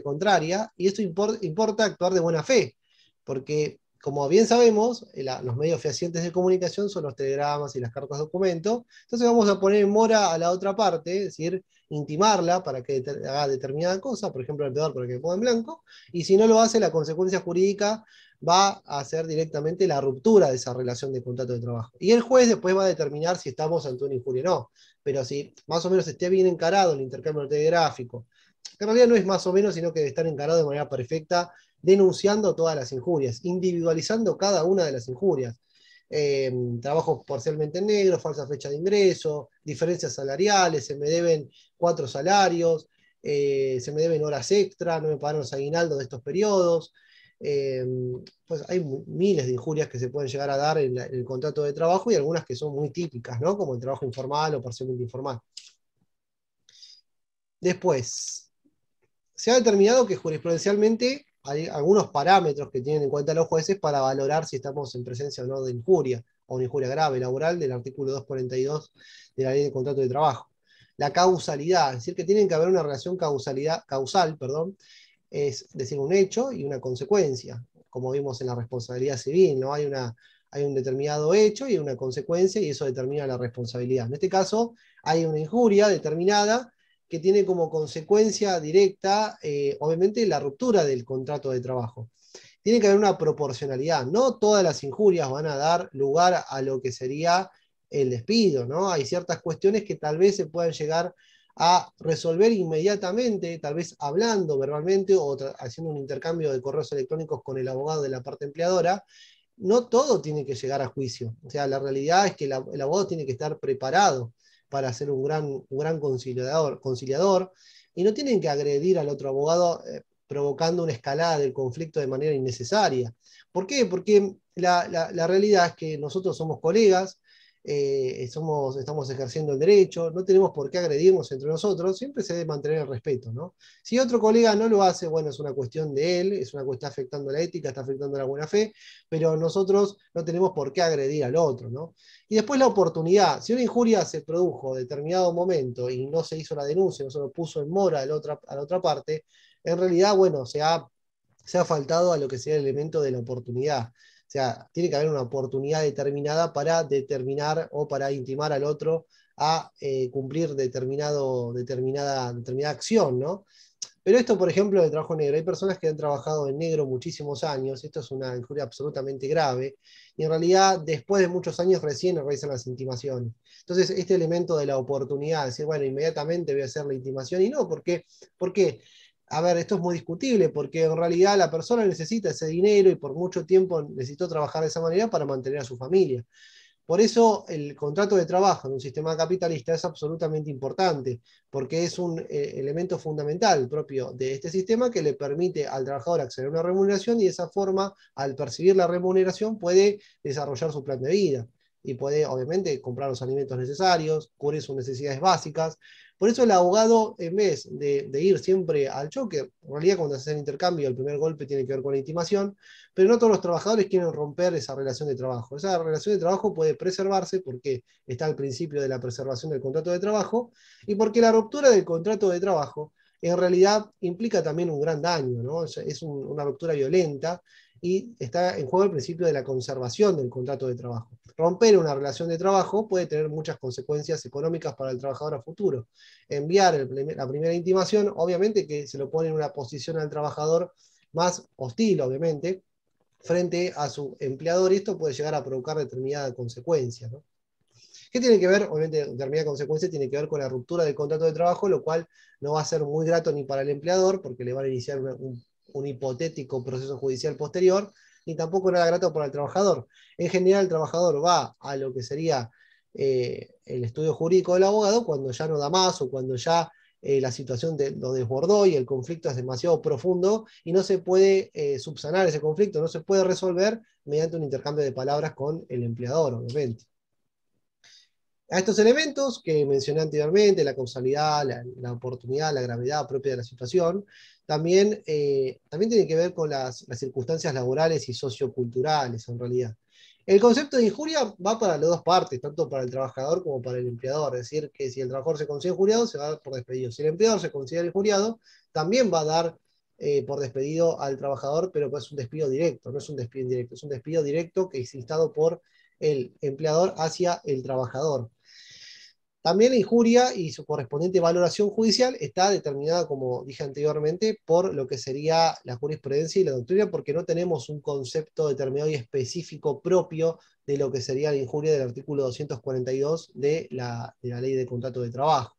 contraria, y esto importa actuar de buena fe, porque como bien sabemos, los medios fehacientes de comunicación son los telegramas y las cartas documento. Entonces vamos a poner en mora a la otra parte, es decir, intimarla para que haga determinada cosa, por ejemplo, al empleador para que ponga en blanco, y si no lo hace, la consecuencia jurídica va a ser directamente la ruptura de esa relación de contrato de trabajo. Y el juez después va a determinar si estamos ante una injuria o no. Pero si más o menos esté bien encarado el intercambio telegráfico, que en realidad no es más o menos, sino que debe estar encarado de manera perfecta, denunciando todas las injurias, individualizando cada una de las injurias. Trabajo parcialmente en negro, falsa fecha de ingreso, diferencias salariales, se me deben 4 salarios, se me deben horas extra, no me pagaron los aguinaldos de estos periodos. Eh, pues hay miles de injurias que se pueden llegar a dar en el contrato de trabajo y algunas que son muy típicas, ¿no? Como el trabajo informal o parcialmente informal. Después, se ha determinado que jurisprudencialmente hay algunos parámetros que tienen en cuenta los jueces para valorar si estamos en presencia o no de injuria, o una injuria grave laboral del artículo 242 de la Ley de Contrato de Trabajo. La causalidad, es decir, que tienen que haber una relación causal, perdón, es decir, un hecho y una consecuencia, como vimos en la responsabilidad civil, ¿no? Hay un determinado hecho y una consecuencia y eso determina la responsabilidad. En este caso, hay una injuria determinada que tiene como consecuencia directa, obviamente, la ruptura del contrato de trabajo. Tiene que haber una proporcionalidad. No todas las injurias van a dar lugar a lo que sería el despido, ¿no? Hay ciertas cuestiones que tal vez se puedan llegar a resolver inmediatamente, tal vez hablando verbalmente o haciendo un intercambio de correos electrónicos con el abogado de la parte empleadora. No todo tiene que llegar a juicio. O sea, la realidad es que el abogado tiene que estar preparado para ser un gran conciliador, y no tienen que agredir al otro abogado provocando una escalada del conflicto de manera innecesaria. ¿Por qué? Porque la realidad es que nosotros somos colegas, estamos ejerciendo el derecho, no tenemos por qué agredirnos entre nosotros, siempre se debe mantener el respeto, ¿no? Si otro colega no lo hace, bueno, es una cuestión de él, es una cuestión afectando la ética, está afectando la buena fe, pero nosotros no tenemos por qué agredir al otro, ¿no? Y después la oportunidad, si una injuria se produjo en determinado momento y no se hizo la denuncia, no se lo puso en mora a la otra parte, en realidad, bueno, se ha faltado a lo que sería el elemento de la oportunidad. O sea, tiene que haber una oportunidad determinada para determinar o para intimar al otro a cumplir determinada acción, ¿no? Pero esto, por ejemplo, de trabajo negro, hay personas que han trabajado en negro muchísimos años, esto es una injuria absolutamente grave, y en realidad después de muchos años recién realizan las intimaciones. Entonces, este elemento de la oportunidad, decir, bueno, inmediatamente voy a hacer la intimación, y no, ¿por qué? A ver, esto es muy discutible, porque en realidad la persona necesita ese dinero y por mucho tiempo necesitó trabajar de esa manera para mantener a su familia. Por eso el contrato de trabajo en un sistema capitalista es absolutamente importante, porque es un elemento fundamental propio de este sistema que le permite al trabajador acceder a una remuneración y de esa forma, al percibir la remuneración, puede desarrollar su plan de vida y puede, obviamente, comprar los alimentos necesarios, cubrir sus necesidades básicas. Por eso el abogado, en vez de ir siempre al choque, en realidad cuando se hace el intercambio, el primer golpe tiene que ver con la intimación, pero no todos los trabajadores quieren romper esa relación de trabajo. Esa relación de trabajo puede preservarse porque está al principio de la preservación del contrato de trabajo y porque la ruptura del contrato de trabajo en realidad implica también un gran daño, ¿no? Es una ruptura violenta y está en juego el principio de la conservación del contrato de trabajo. Romper una relación de trabajo puede tener muchas consecuencias económicas para el trabajador a futuro. Enviar la primera intimación, obviamente que se lo pone en una posición al trabajador más hostil, obviamente, frente a su empleador, y esto puede llegar a provocar determinada consecuencia, ¿no? ¿Qué tiene que ver? Obviamente, determinada consecuencia tiene que ver con la ruptura del contrato de trabajo, lo cual no va a ser muy grato ni para el empleador, porque le van a iniciar un hipotético proceso judicial posterior, ni tampoco nada grato para el trabajador. En general, el trabajador va a lo que sería el estudio jurídico del abogado cuando ya no da más o cuando ya la situación lo desbordó y el conflicto es demasiado profundo y no se puede subsanar ese conflicto, no se puede resolver mediante un intercambio de palabras con el empleador, obviamente. A estos elementos que mencioné anteriormente, la causalidad, la oportunidad, la gravedad propia de la situación, también tiene que ver con las circunstancias laborales y socioculturales, en realidad. El concepto de injuria va para las dos partes, tanto para el trabajador como para el empleador. Es decir, que si el trabajador se considera injuriado, se va a dar por despedido. Si el empleador se considera injuriado, también va a dar por despedido al trabajador, pero es un despido directo, no es un despido indirecto, es un despido directo que es instado por el empleador hacia el trabajador. También la injuria y su correspondiente valoración judicial está determinada, como dije anteriormente, por lo que sería la jurisprudencia y la doctrina, porque no tenemos un concepto determinado y específico propio de lo que sería la injuria del artículo 242 de la Ley de Contrato de Trabajo.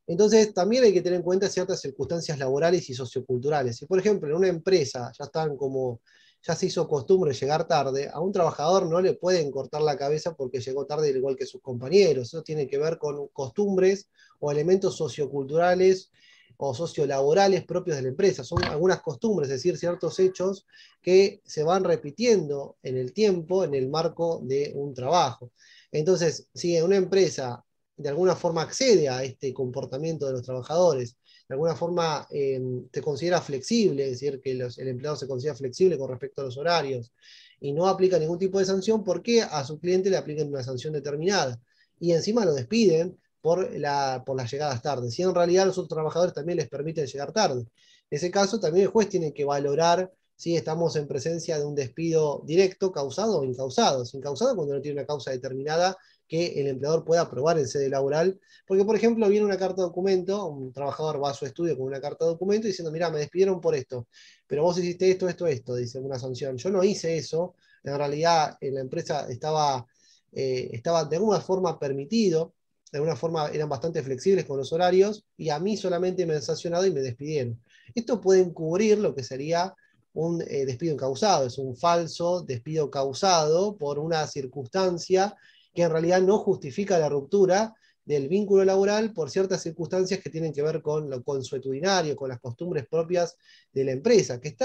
Entonces, también hay que tener en cuenta ciertas circunstancias laborales y socioculturales. Si, por ejemplo, en una empresa ya se hizo costumbre llegar tarde, a un trabajador no le pueden cortar la cabeza porque llegó tarde al igual que sus compañeros. Eso tiene que ver con costumbres o elementos socioculturales o sociolaborales propios de la empresa. Son algunas costumbres, es decir, ciertos hechos que se van repitiendo en el tiempo, en el marco de un trabajo. Entonces, si en una empresa de alguna forma accede a este comportamiento de los trabajadores, de alguna forma se considera flexible, es decir, que el empleado se considera flexible con respecto a los horarios y no aplica ningún tipo de sanción, ¿por qué a su cliente le aplican una sanción determinada? Y encima lo despiden por las llegadas tardes. Si en realidad los otros trabajadores también les permiten llegar tarde. En ese caso, también el juez tiene que valorar si estamos en presencia de un despido directo, causado o incausado. Es incausado cuando no tiene una causa determinada que el empleador pueda aprobar en sede laboral, porque por ejemplo viene una carta de documento, un trabajador va a su estudio con una carta de documento diciendo, mira, me despidieron por esto, pero vos hiciste esto, dice una sanción. Yo no hice eso, en realidad en la empresa estaba de alguna forma permitido, de alguna forma eran bastante flexibles con los horarios, y a mí solamente me han sancionado y me despidieron. Esto puede encubrir lo que sería un despido incausado, es un falso despido causado por una circunstancia que en realidad no justifica la ruptura del vínculo laboral por ciertas circunstancias que tienen que ver con lo consuetudinario, con las costumbres propias de la empresa, que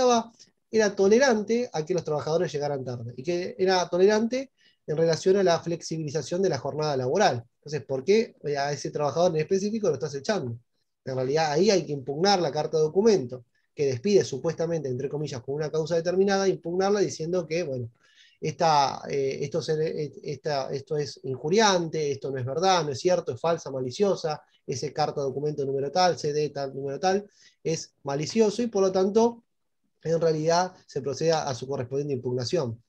era tolerante a que los trabajadores llegaran tarde y que era tolerante en relación a la flexibilización de la jornada laboral. Entonces, ¿por qué a ese trabajador en específico lo estás echando? En realidad ahí hay que impugnar la carta de documento que despide supuestamente, entre comillas, con una causa determinada, impugnarla diciendo que, bueno, esto es injuriante, esto no es verdad, no es cierto, es falsa, maliciosa, ese carta documento número tal, CD tal, número tal, es malicioso y por lo tanto, en realidad, se procede a su correspondiente impugnación.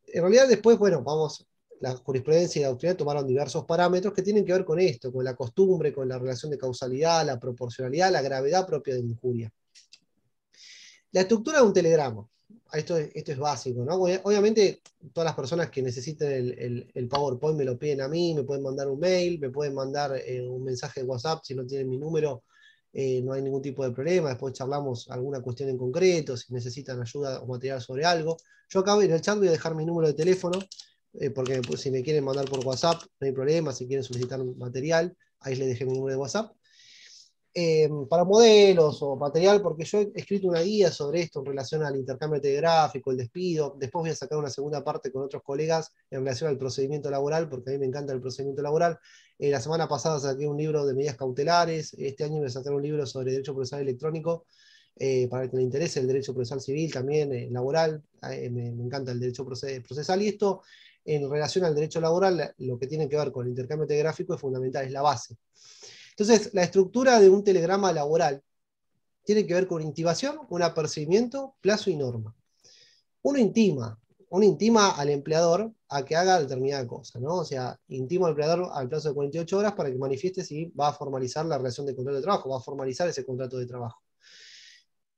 En realidad, después, bueno, la jurisprudencia y la doctrina tomaron diversos parámetros que tienen que ver con esto, con la costumbre, con la relación de causalidad, la proporcionalidad, la gravedad propia de la injuria. La estructura de un telegrama. Esto es básico, ¿no? Obviamente, todas las personas que necesiten el PowerPoint me lo piden a mí, me pueden mandar un mail, me pueden mandar un mensaje de WhatsApp si no tienen mi número, no hay ningún tipo de problema. Después charlamos alguna cuestión en concreto, si necesitan ayuda o material sobre algo. Yo acá en el chat voy a dejar mi número de teléfono, porque si me quieren mandar por WhatsApp, no hay problema, si quieren solicitar material, ahí les dejé mi número de WhatsApp. Para modelos o material, porque yo he escrito una guía sobre esto en relación al intercambio telegráfico, el despido. Después voy a sacar una segunda parte con otros colegas en relación al procedimiento laboral, porque a mí me encanta el procedimiento laboral. La semana pasada saqué un libro de medidas cautelares, este año voy a sacar un libro sobre derecho procesal electrónico, para el que le interese el derecho procesal civil, también laboral. Me encanta el derecho procesal, y esto en relación al derecho laboral, lo que tiene que ver con el intercambio telegráfico es fundamental, es la base. Entonces, la estructura de un telegrama laboral tiene que ver con intimación, un apercibimiento, plazo y norma. Uno intima al empleador a que haga determinada cosa, ¿no? O sea, intima al empleador al plazo de 48 horas para que manifieste si va a formalizar la relación de contrato de trabajo, va a formalizar ese contrato de trabajo.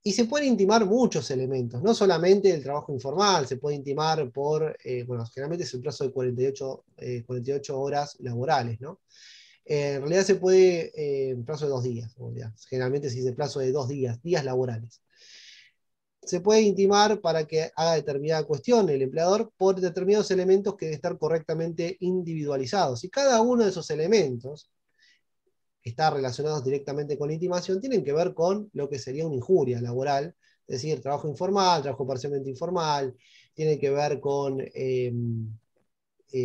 Y se pueden intimar muchos elementos, no solamente el trabajo informal, se puede intimar bueno, generalmente es el plazo de 48 horas laborales, ¿no? En realidad se puede en plazo de 2 días, generalmente se dice plazo de 2 días, días laborales. Se puede intimar para que haga determinada cuestión el empleador por determinados elementos que deben estar correctamente individualizados. Y cada uno de esos elementos que está relacionados directamente con la intimación tienen que ver con lo que sería una injuria laboral, es decir, trabajo informal, trabajo parcialmente informal, tiene que ver con...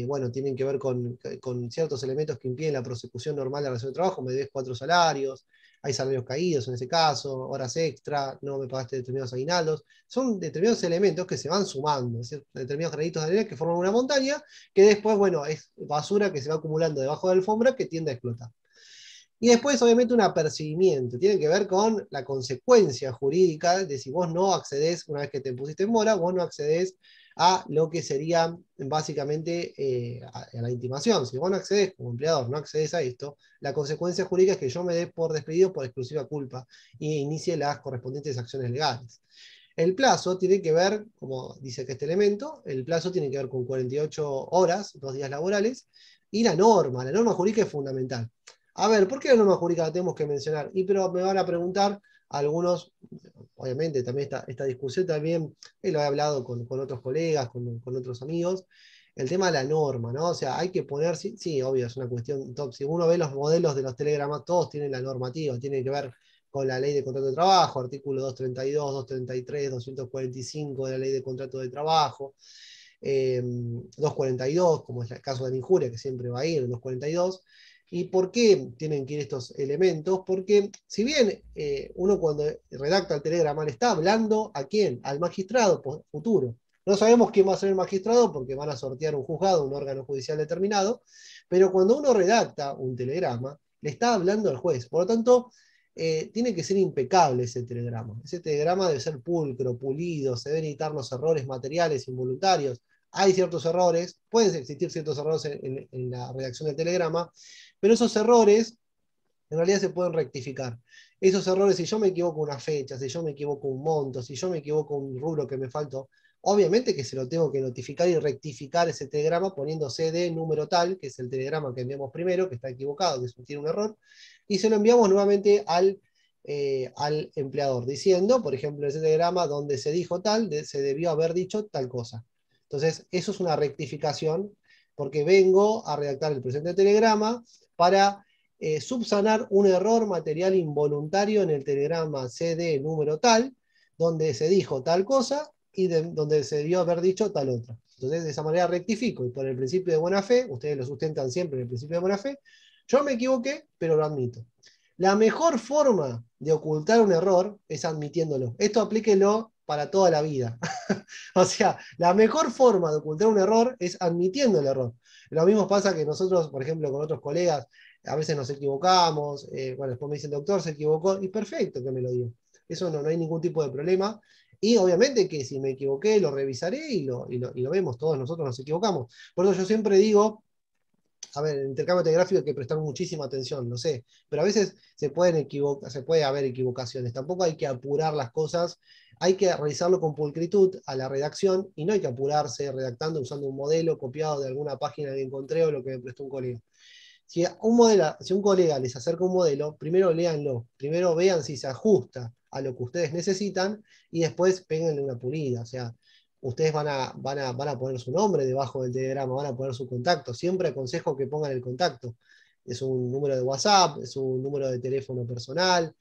bueno, tienen que ver con ciertos elementos que impiden la prosecución normal de la relación de trabajo. Me debes 4 salarios, hay salarios caídos en ese caso, horas extra, no me pagaste determinados aguinaldos. Son determinados elementos que se van sumando, es decir, determinados granitos de arena que forman una montaña, que después, bueno, es basura que se va acumulando debajo de la alfombra que tiende a explotar. Y después, obviamente, un apercibimiento. Tiene que ver con la consecuencia jurídica de si vos no accedés, una vez que te pusiste en mora, vos no accedés a lo que sería básicamente a la intimación. Si vos no accedés como empleador, no accedés a esto, la consecuencia jurídica es que yo me dé por despedido por exclusiva culpa y inicie las correspondientes acciones legales. El plazo tiene que ver, como dice que este elemento, el plazo tiene que ver con 48 horas, 2 días laborales, y la norma jurídica es fundamental. A ver, ¿por qué la norma jurídica la tenemos que mencionar? Y pero me van a preguntar algunos, obviamente también esta discusión también, lo he hablado con otros colegas, con otros amigos, el tema de la norma, ¿no? O sea, hay que poner, sí, sí, obvio, es una cuestión top. Si uno ve los modelos de los telegramas, todos tienen la normativa, tiene que ver con la ley de contrato de trabajo, artículo 232, 233, 245 de la ley de contrato de trabajo, 242, como es el caso de la injuria, que siempre va a ir, el 242. ¿Y por qué tienen que ir estos elementos? Porque si bien uno cuando redacta el telegrama le está hablando ¿a quién? Al magistrado futuro. No sabemos quién va a ser el magistrado porque van a sortear un juzgado, un órgano judicial determinado, pero cuando uno redacta un telegrama, le está hablando al juez. Por lo tanto, tiene que ser impecable ese telegrama. Ese telegrama debe ser pulcro, pulido, se deben evitar los errores materiales involuntarios. Hay ciertos errores, pueden existir ciertos errores en la redacción del telegrama, pero esos errores en realidad se pueden rectificar. Esos errores, si yo me equivoco una fecha, si yo me equivoco un monto, si yo me equivoco un rubro que me faltó, obviamente que se lo tengo que notificar y rectificar ese telegrama poniendo CD número tal, que es el telegrama que enviamos primero, que está equivocado, que tiene un error, y se lo enviamos nuevamente al empleador, diciendo, por ejemplo, ese telegrama donde se dijo tal, se debió haber dicho tal cosa. Entonces, eso es una rectificación, porque vengo a redactar el presente telegrama para subsanar un error material involuntario en el telegrama CD número tal, donde se dijo tal cosa y donde se debió haber dicho tal otra. Entonces, de esa manera rectifico, y por el principio de buena fe, ustedes lo sustentan siempre en el principio de buena fe, yo me equivoqué, pero lo admito. La mejor forma de ocultar un error es admitiéndolo. Esto aplíquelo para toda la vida. O sea, la mejor forma de ocultar un error es admitiendo el error. Lo mismo pasa que nosotros, por ejemplo, con otros colegas, a veces nos equivocamos, bueno, después me dicen, doctor, se equivocó, y perfecto que me lo diga. Eso no hay ningún tipo de problema. Y obviamente que si me equivoqué, lo revisaré y lo vemos, todos nosotros nos equivocamos. Por eso yo siempre digo, a ver, en el intercambio telegráfico hay que prestar muchísima atención, lo sé, pero a veces se puede haber equivocaciones, tampoco hay que apurar las cosas, hay que realizarlo con pulcritud a la redacción y no hay que apurarse redactando usando un modelo copiado de alguna página que encontré o lo que me prestó un colega. Si un colega les acerca un modelo, primero léanlo, primero vean si se ajusta a lo que ustedes necesitan y después péguenle una pulida. O sea, ustedes van a poner su nombre debajo del telegrama, van a poner su contacto. Siempre aconsejo que pongan el contacto. Es un número de WhatsApp, es un número de teléfono personal,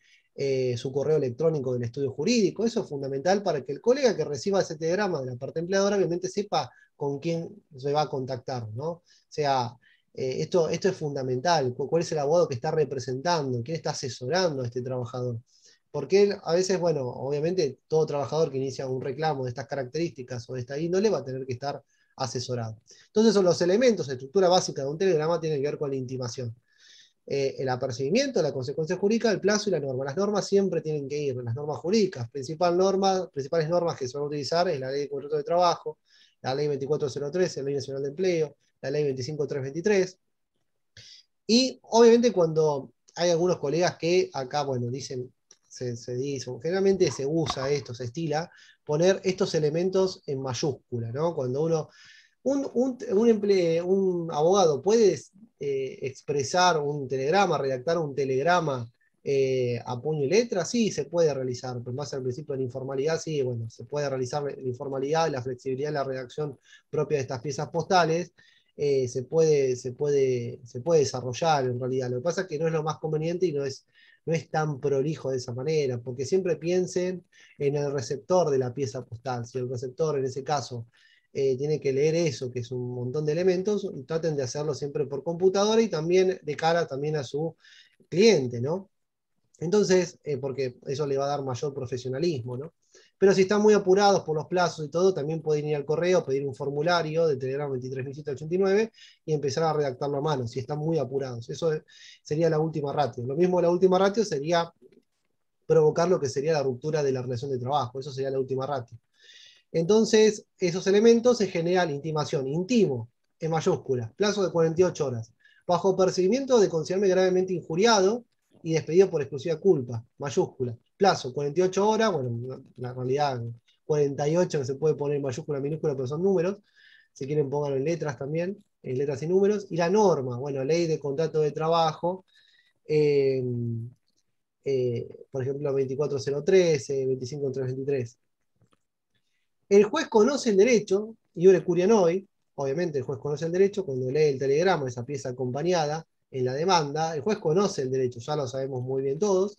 su correo electrónico del estudio jurídico. Eso es fundamental para que el colega que reciba ese telegrama de la parte empleadora obviamente sepa con quién se va a contactar, ¿no? O sea, esto es fundamental. ¿Cuál es el abogado que está representando? ¿Quién está asesorando a este trabajador? Porque él, a veces, bueno, obviamente todo trabajador que inicia un reclamo de estas características o de esta índole va a tener que estar asesorado. Entonces son los elementos, la estructura básica de un telegrama tiene que ver con la intimación. El apercibimiento, la consecuencia jurídica, el plazo y la norma. Las normas siempre tienen que ir, las normas jurídicas. Principales normas que se van a utilizar es la ley de contrato de trabajo, la ley 2403, la ley nacional de empleo, la ley 25323. Y obviamente cuando hay algunos colegas que acá, bueno, dicen, se dice, generalmente se usa esto, se estila, poner estos elementos en mayúscula, ¿no? Cuando un abogado puede expresar un telegrama, redactar un telegrama a puño y letra, sí, se puede realizar, pero más al principio de la informalidad, sí, bueno, se puede realizar la informalidad, la flexibilidad de la redacción propia de estas piezas postales, se puede desarrollar en realidad. Lo que pasa es que no es lo más conveniente y no es tan prolijo de esa manera, porque siempre piensen en el receptor de la pieza postal. Si el receptor, en ese caso, tiene que leer eso, que es un montón de elementos, traten de hacerlo siempre por computadora y también de cara también a su cliente, ¿no? Entonces, porque eso le va a dar mayor profesionalismo, ¿no? Pero si están muy apurados por los plazos y todo, también pueden ir al correo, pedir un formulario de Telegram 23.189 y empezar a redactarlo a mano, si están muy apurados. Eso sería la última ratio. Lo mismo la última ratio sería provocar lo que sería la ruptura de la relación de trabajo. Eso sería la última ratio. Entonces, esos elementos se generan intimación. Intimo, en mayúscula, plazo de 48 horas. Bajo percibimiento de considerarme gravemente injuriado y despedido por exclusiva culpa, mayúscula. Plazo, 48 horas, bueno, la realidad 48 no se puede poner en mayúscula, minúscula, pero son números. Si quieren, pónganlo en letras también, en letras y números. Y la norma, bueno, ley de contrato de trabajo, eh, por ejemplo, 24013, 25323. El juez conoce el derecho, iure curia noi, obviamente el juez conoce el derecho, cuando lee el telegrama, esa pieza acompañada en la demanda, el juez conoce el derecho, ya lo sabemos muy bien todos,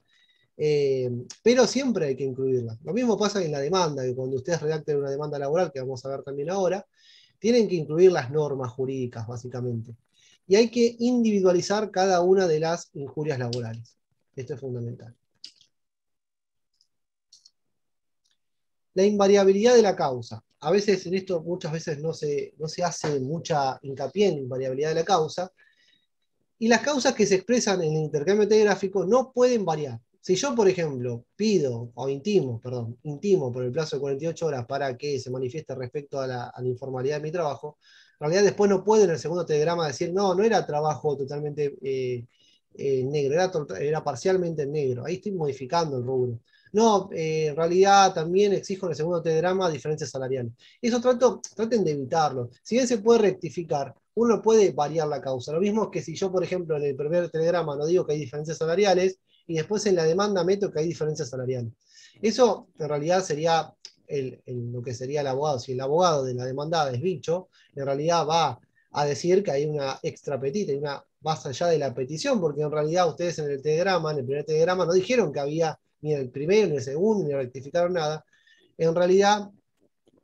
pero siempre hay que incluirla. Lo mismo pasa en la demanda, que cuando ustedes redacten una demanda laboral, que vamos a ver también ahora, tienen que incluir las normas jurídicas, básicamente. Y hay que individualizar cada una de las injurias laborales. Esto es fundamental. La invariabilidad de la causa. A veces en esto muchas veces no se hace mucha hincapié en la invariabilidad de la causa, y las causas que se expresan en el intercambio telegráfico no pueden variar. Si yo, por ejemplo, pido, o intimo por el plazo de 48 horas para que se manifieste respecto a la informalidad de mi trabajo, en realidad después no puedo en el segundo telegrama decir, no, no era trabajo totalmente negro, era parcialmente negro. Ahí estoy modificando el rubro. No, en realidad también exijo en el segundo telegrama diferencias salariales. Eso traten de evitarlo. Si bien se puede rectificar, uno puede variar la causa. Lo mismo que si yo, por ejemplo, en el primer telegrama no digo que hay diferencias salariales y después en la demanda meto que hay diferencias salariales. Eso en realidad sería lo que sería el abogado. Si el abogado de la demandada es bicho, en realidad va a decir que hay una extra petita, hay una más allá de la petición, porque en realidad ustedes en el telegrama, en el primer telegrama, no dijeron que había ni en el primero, ni en el segundo, ni rectificaron nada. En realidad,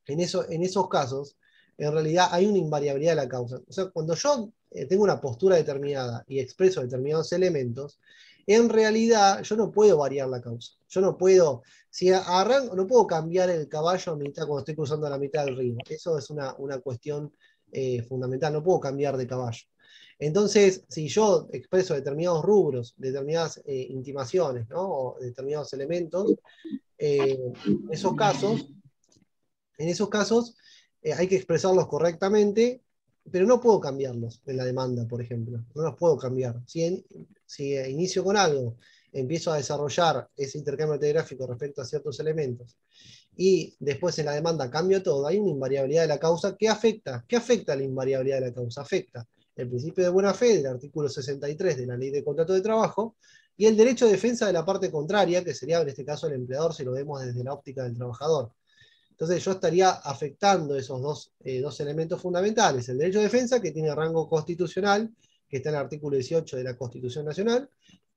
en esos casos, en realidad hay una invariabilidad de la causa. O sea, cuando yo tengo una postura determinada y expreso determinados elementos, en realidad yo no puedo variar la causa. Yo no puedo, si arranco, no puedo cambiar el caballo a mitad cuando estoy cruzando la mitad del río. Eso es una cuestión fundamental, no puedo cambiar de caballo. Entonces, si yo expreso determinados rubros, determinadas intimaciones, ¿no? O determinados elementos, en esos casos hay que expresarlos correctamente, pero no puedo cambiarlos en la demanda, por ejemplo. No los puedo cambiar. Si inicio con algo, empiezo a desarrollar ese intercambio telegráfico respecto a ciertos elementos, y después en la demanda cambio todo, hay una invariabilidad de la causa que afecta. ¿Qué afecta la invariabilidad de la causa? Afecta el principio de buena fe del artículo 63 de la Ley de Contrato de Trabajo y el derecho de defensa de la parte contraria, que sería en este caso el empleador si lo vemos desde la óptica del trabajador. Entonces yo estaría afectando esos dos elementos fundamentales, el derecho de defensa, que tiene rango constitucional, que está en el artículo 18 de la Constitución Nacional,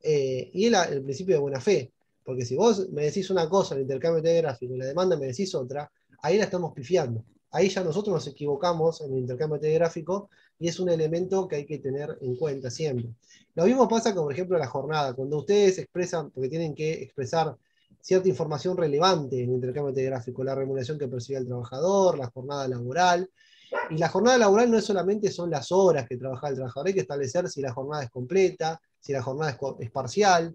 y el principio de buena fe. Porque si vos me decís una cosa en el intercambio telegráfico y la demanda me decís otra, ahí la estamos pifiando. Ahí ya nosotros nos equivocamos en el intercambio telegráfico y es un elemento que hay que tener en cuenta siempre. Lo mismo pasa con, por ejemplo, la jornada. Cuando ustedes expresan, porque tienen que expresar cierta información relevante en el intercambio telegráfico, la remuneración que percibe el trabajador, la jornada laboral. Y la jornada laboral no es solamente son las horas que trabaja el trabajador, hay que establecer si la jornada es completa, si la jornada es parcial,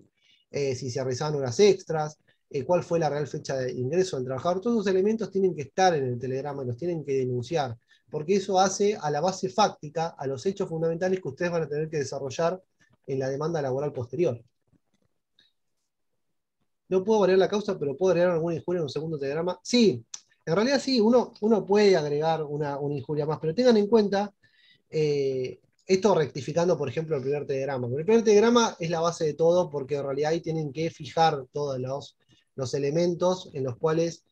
si se realizaban horas extras, cuál fue la real fecha de ingreso del trabajador. Todos esos elementos tienen que estar en el telegrama y los tienen que denunciar, porque eso hace a la base fáctica, a los hechos fundamentales que ustedes van a tener que desarrollar en la demanda laboral posterior. No puedo variar la causa, pero puedo agregar alguna injuria en un segundo telegrama. Sí, en realidad sí, uno puede agregar una injuria más, pero tengan en cuenta, esto rectificando, por ejemplo, el primer telegrama. El primer telegrama es la base de todo, porque en realidad ahí tienen que fijar todos los elementos en los cuales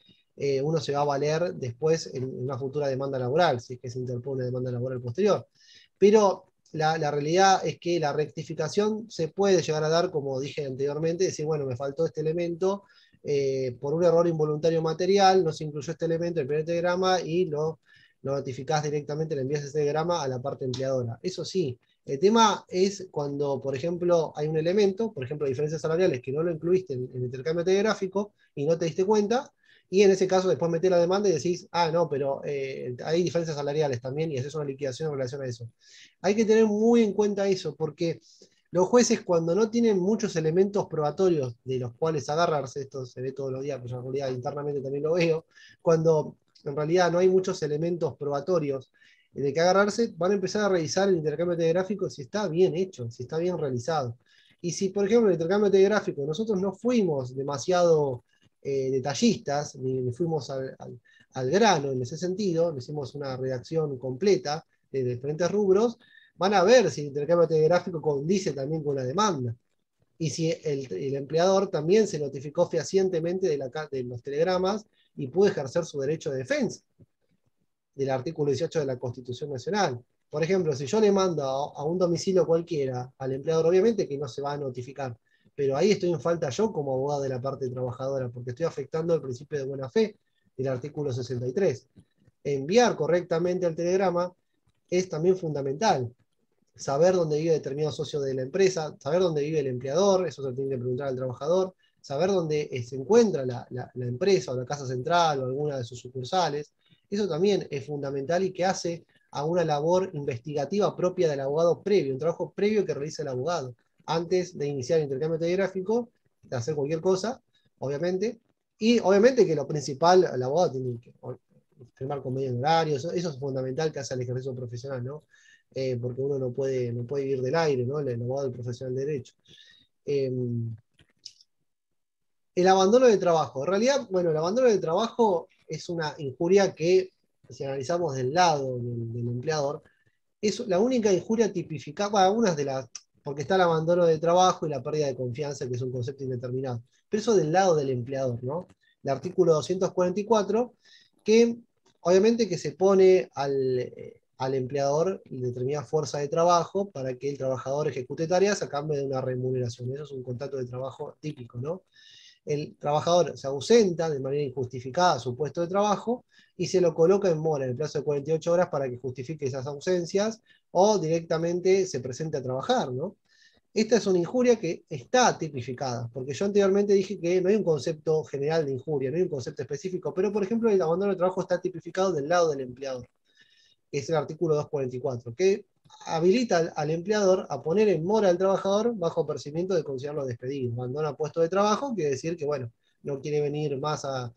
uno se va a valer después en una futura demanda laboral, si es que se interpone una demanda laboral posterior. Pero la realidad es que la rectificación se puede llegar a dar, como dije anteriormente, decir, bueno, me faltó este elemento, por un error involuntario material, no se incluyó este elemento en el primer telegrama y lo notificás directamente, le envías ese telegrama a la parte empleadora. Eso sí, el tema es cuando, por ejemplo, hay un elemento, por ejemplo, diferencias salariales, que no lo incluiste en el intercambio telegráfico y no te diste cuenta, Y en ese caso después metés la demanda y decís, ah, no, pero hay diferencias salariales también y haces una liquidación en relación a eso. Hay que tener muy en cuenta eso, porque los jueces cuando no tienen muchos elementos probatorios de los cuales agarrarse, esto se ve todos los días, pero yo en realidad internamente también lo veo, cuando en realidad no hay muchos elementos probatorios de que agarrarse, van a empezar a revisar el intercambio telegráfico si está bien hecho, si está bien realizado. Y si, por ejemplo, el intercambio telegráfico nosotros no fuimos demasiado detallistas, ni fuimos al grano en ese sentido, no hicimos una redacción completa de diferentes rubros, van a ver si el intercambio telegráfico condice también con la demanda. Y si el empleador también se notificó fehacientemente de los telegramas y pudo ejercer su derecho de defensa del artículo 18 de la Constitución Nacional. Por ejemplo, si yo le mando a un domicilio cualquiera al empleador, obviamente que no se va a notificar, pero ahí estoy en falta yo como abogado de la parte trabajadora, porque estoy afectando el principio de buena fe del artículo 63. Enviar correctamente el telegrama es también fundamental. Saber dónde vive determinado socio de la empresa, saber dónde vive el empleador, eso se lo tiene que preguntar al trabajador, saber dónde se encuentra la empresa o la casa central o alguna de sus sucursales. Eso también es fundamental y que hace a una labor investigativa propia del abogado previo, un trabajo previo que realiza el abogado, antes de iniciar el intercambio telegráfico, de hacer cualquier cosa, obviamente, y obviamente que lo principal, el abogado tiene que firmar convenio en horario, eso es fundamental que hace el ejercicio profesional, ¿no? Porque uno no puede vivir del aire, ¿no? El abogado del profesional de derecho. Eh, el abandono de trabajo. En realidad, bueno, el abandono de trabajo es una injuria que, si analizamos del lado del empleador, es la única injuria tipificada, bueno, algunas de las, porque está el abandono de trabajo y la pérdida de confianza, que es un concepto indeterminado. Pero eso del lado del empleador, ¿no? El artículo 244, que obviamente que se pone al empleador determinada fuerza de trabajo para que el trabajador ejecute tareas a cambio de una remuneración. Eso es un contrato de trabajo típico, ¿no? El trabajador se ausenta de manera injustificada a su puesto de trabajo y se lo coloca en mora en el plazo de 48 horas para que justifique esas ausencias o directamente se presente a trabajar, ¿no? Esta es una injuria que está tipificada, porque yo anteriormente dije que no hay un concepto general de injuria, no hay un concepto específico, pero por ejemplo el abandono de trabajo está tipificado del lado del empleador, que es el artículo 244, que habilita al empleador a poner en mora al trabajador bajo percibimiento de considerarlo despedido. Abandona puesto de trabajo, quiere decir que, bueno, no quiere venir más a